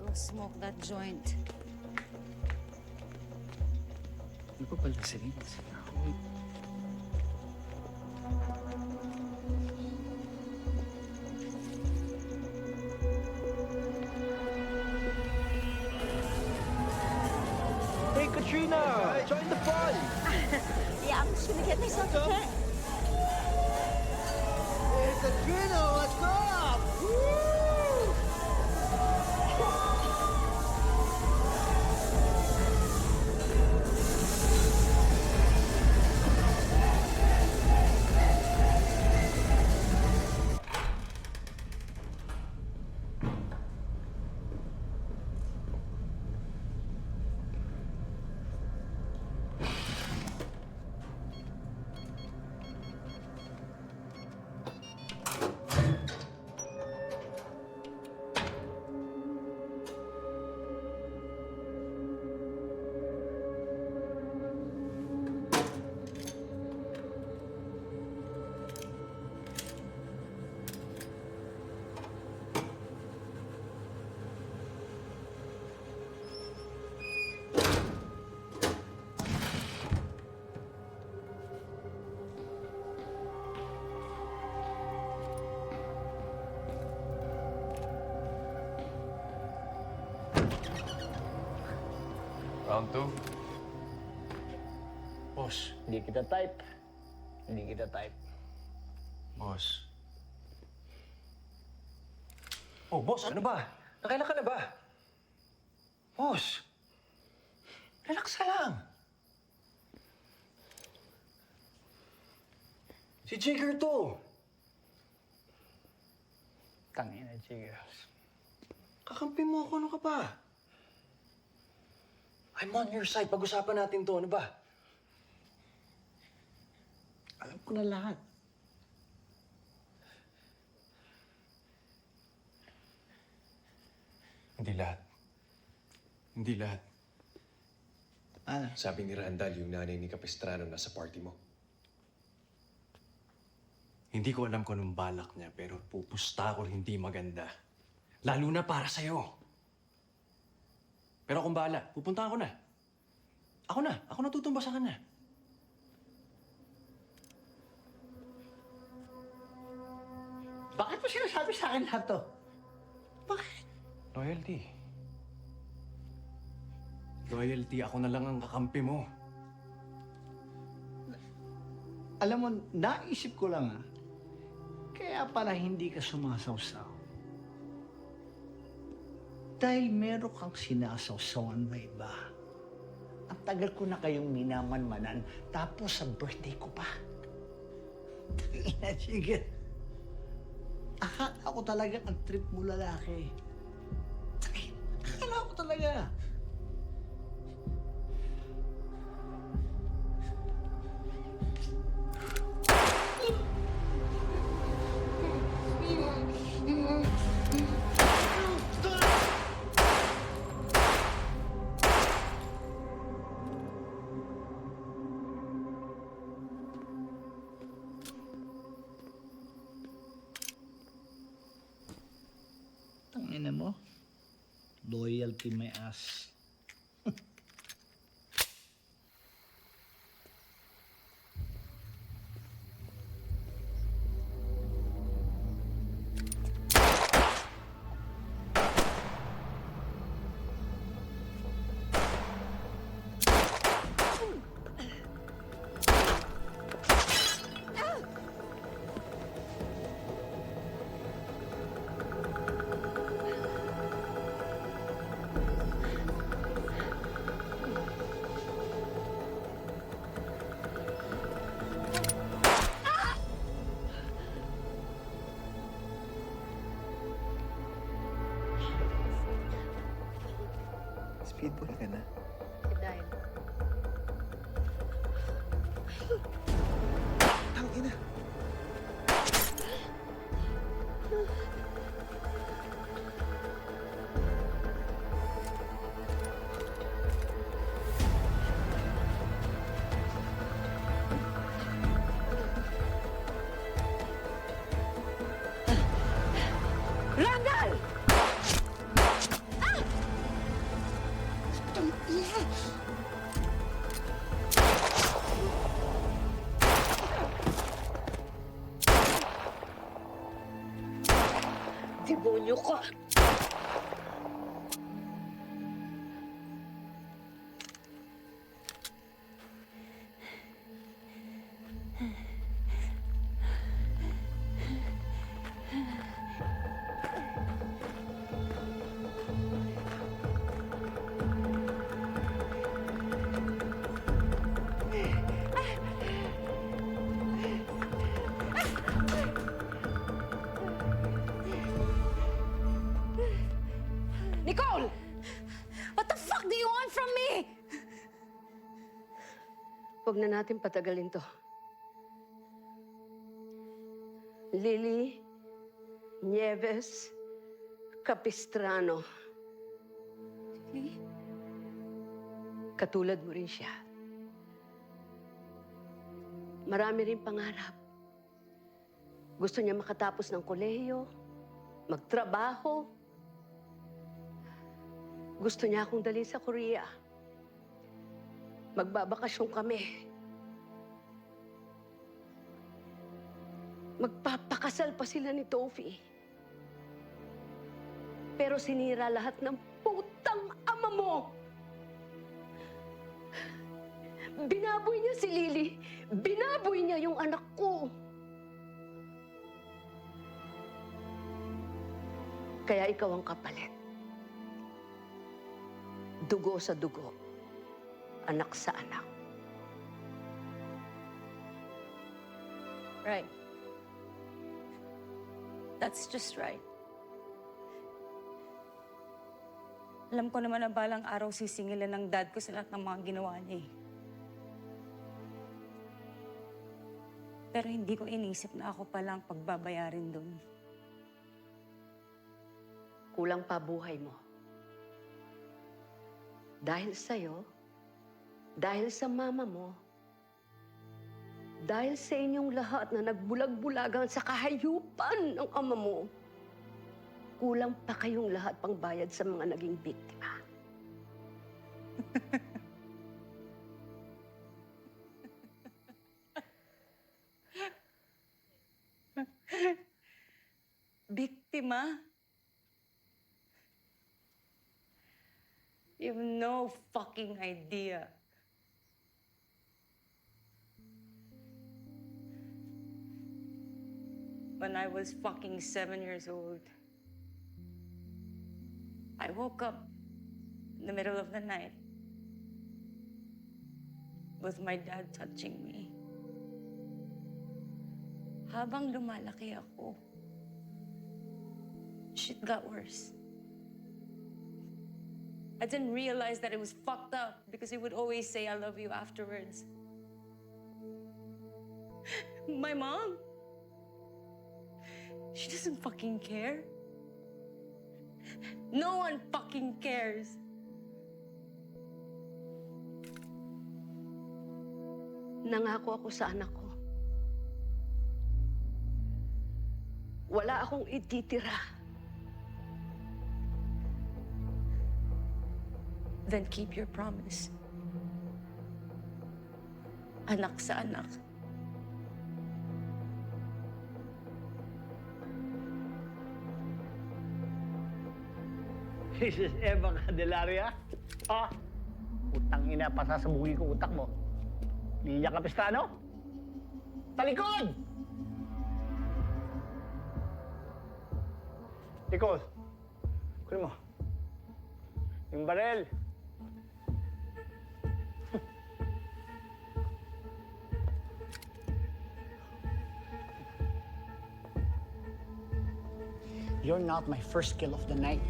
Go smoke that joint. Ano pa pala si Vince? na! Join the fun! Yeah, I'm just gonna get myself a drink. It's a Trino! What's up? Woo! Round 2. Boss, hindi kita type. Hindi kita type. Boss. Oh, boss, ano ba? Nakailan ka na ba? Boss. Relax ka lang. Si Jigger to. Tangina, Jiggers. Kakampi mo ako, ano ka pa? I'm on your side. Pag-usapan natin to, ano ba? Alam ko na lahat. Hindi lahat. Hindi lahat. Ano? Sabi ni Randall, yung nanay ni Capistrano nasa party mo. Hindi ko alam kung anong balak niya, pero pupusta ako hindi maganda. Lalo na para sa'yo. Pero kung bahala, pupunta ako na. Ako natutumba sa kanya. Bakit mo sinasabi sa akin lahat to? Loyalty. Loyalty, ako na lang ang kakampi mo. Alam mo, naisip ko lang kaya pala hindi ka sumasawsaw. Dahil meron kang sinasawsawan na iba. Ang tagal ko na kayong minamanmanan, tapos sa birthday ko pa. Sige. Akala ko talaga ang trip mo lalaki. Akala ko talaga. Tangina mo. Loyalty my ass. Speedball ka na. Dahil. Tangina. Randall! Demonyo ka! Nicole! What the fuck do you want from me? Huwag na natin patagalin to. Lily Nieves Capistrano. Lily? Katulad mo rin siya. Marami rin pangarap. Gusto niya makatapos ng kolehiyo, magtrabaho. Gusto niya akong dalhin sa Korea. Magbabakasyon kami. Magpapakasal pa sila ni Tofi. Pero sinira lahat ng putang ama mo. Binaboy niya si Lily. Binaboy niya yung anak ko. Kaya ikaw ang kapalit. Dugo sa dugo. Anak sa anak. Right. That's just right. Alam ko naman na balang araw sisingilan ng dad ko sa lahat ng mga ginawa niya eh. Pero hindi ko inisip na ako palang pagbabayarin doon. Kulang pa buhay mo. Dahil sa'yo, dahil sa mama mo, dahil sa inyong lahat na nagbulag-bulagan sa kahayupan ng ama mo, kulang pa kayong lahat pang bayad sa mga naging biktima. Biktima? You have no fucking idea. When I was fucking 7 years old, I woke up in the middle of the night with my dad touching me. Habang lumalaki ako, shit got worse. I didn't realize that it was fucked up because he would always say, I love you afterwards. My mom, she doesn't fucking care. No one fucking cares. Nangako ako sa anak ko. Wala akong ititira. Then keep your promise. Anak sa anak. Mrs. Eva Candelaria? Ah, utang ina, pasasabuhin ko utak mo. Lilia Capistrano? Talikod! Nicole, kunin mo. Yung barel. You're not my first kill of the night.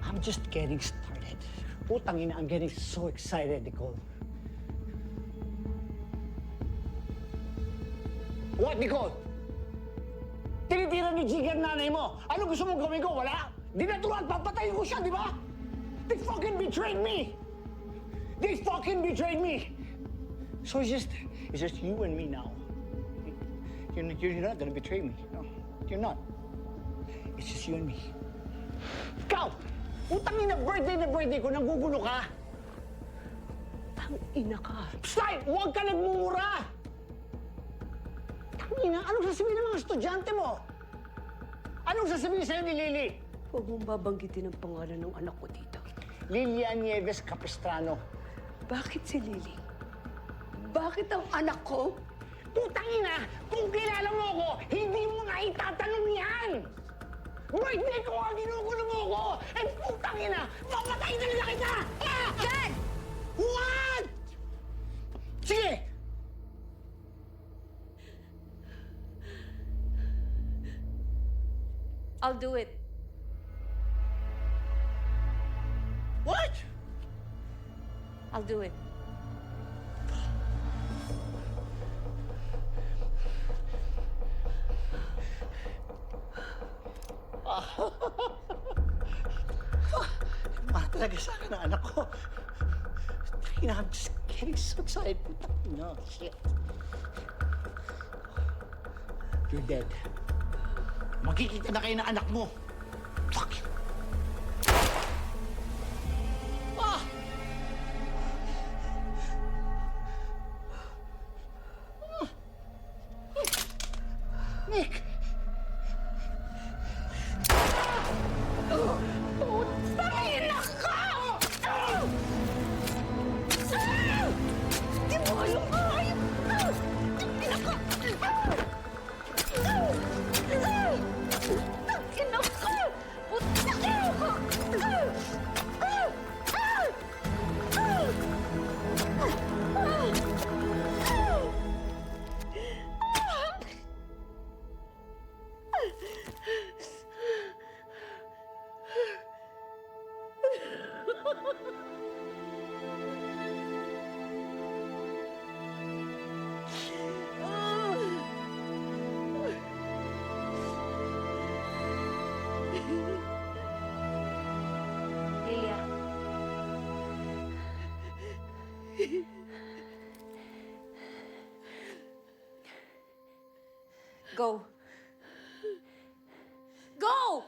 I'm just getting started. Putang ina, I'm getting so excited, Nicole. What, Nicole? Tinitira ni Jigger nanay mo. Ano gusto mong gawin ko? Wala? Dinaturuan, papatayin ko siya, di ba? They fucking betrayed me! They fucking betrayed me! So it's just you and me now. You're not gonna betray me. No, you're not. It's just you and me. Ikaw! Utang ina, birthday na birthday ko, nanggugulo ka! Tang ina ka. Psay! Huwag ka nagmumura! Tangina, anong sasabihin ng mga estudyante mo? Anong sasabihin sa'yo ni Lily? Huwag mong babanggitin ang pangalan ng anak ko dito. Lilia Nieves Capistrano. Bakit si Lily? Bakit ang anak ko? Putang ina! Kung kilala mo ako, hindi mo nga itatanong yan! Birthday ko nga ginugulo mo ako! Eh, putang ina! Papatayin na nila kita! Ah! Dad! What? Sige! I'll do it. I'll do it. Mahal talaga sa akin ang anak ko. Tina, I'm just getting so excited. No, shit. You're dead. Magkikita na kayo ng anak mo. Fuck you. Ah! Nick! Pangina ka! Demonyo ka! Tangina ka! Tangina ka! Putangina ka! Lilia. Go. Go!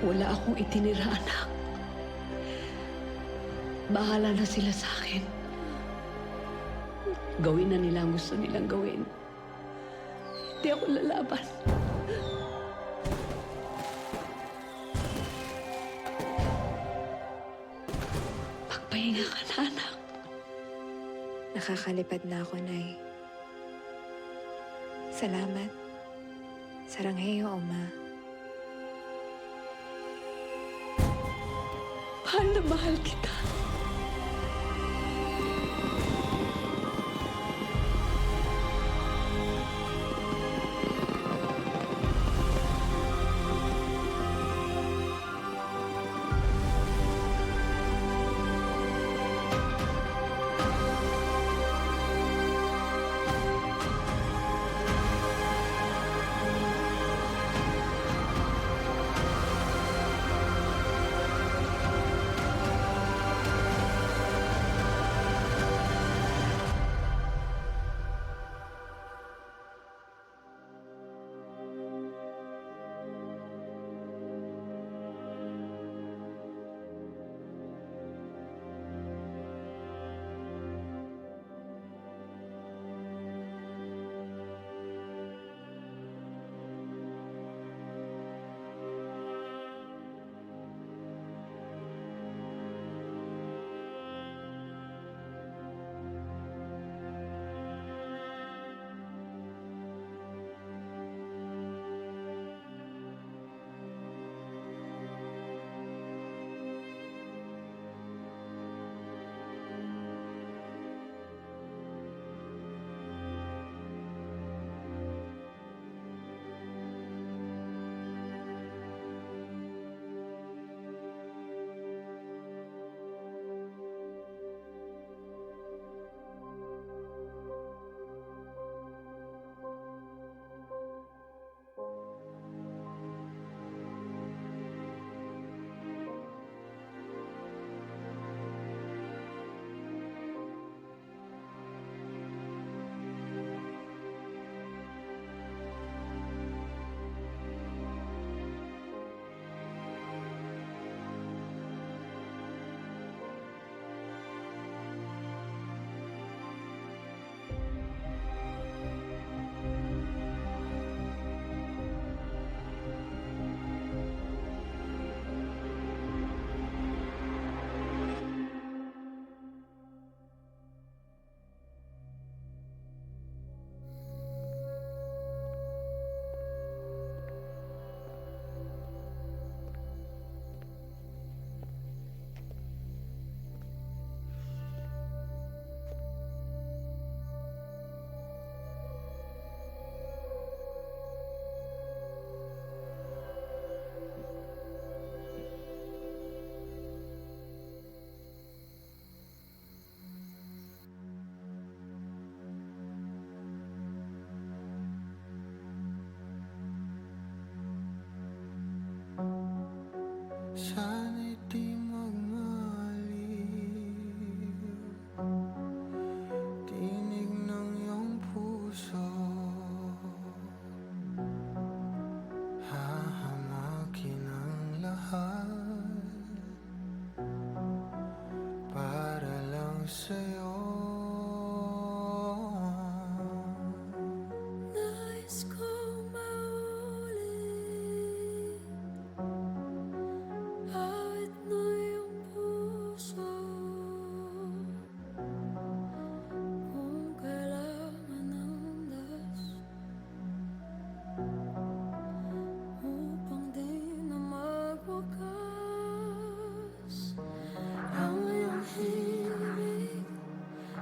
Wala akong itinira, anak. Bahala na sila sa akin. Gawin na nila ang gusto nilang gawin. Hindi ako lalaban. Magpahinga ka na, anak. Nakakalipad na ako, Nay. Salamat. Sarangheyo, Oma. Mahal na mahal kita.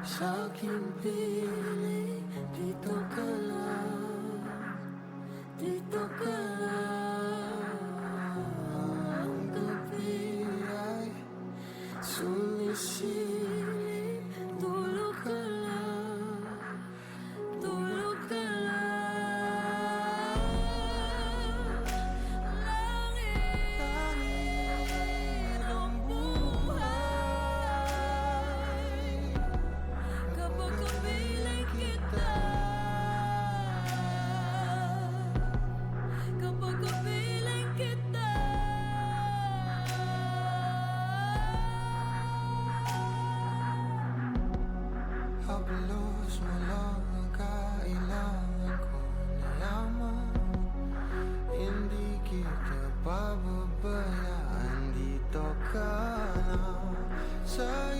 Sa'king piling, dito ka lang, dito ka lang. Ang gabi ay sumisilip, tulog ka lang, tulog ka lang. Langit ang buhay kapag kapiling kita, kapag kapiling kita. Halos mo lang ang kailangan ko na yaman. Hindi kita pababayaan, dito ka na sa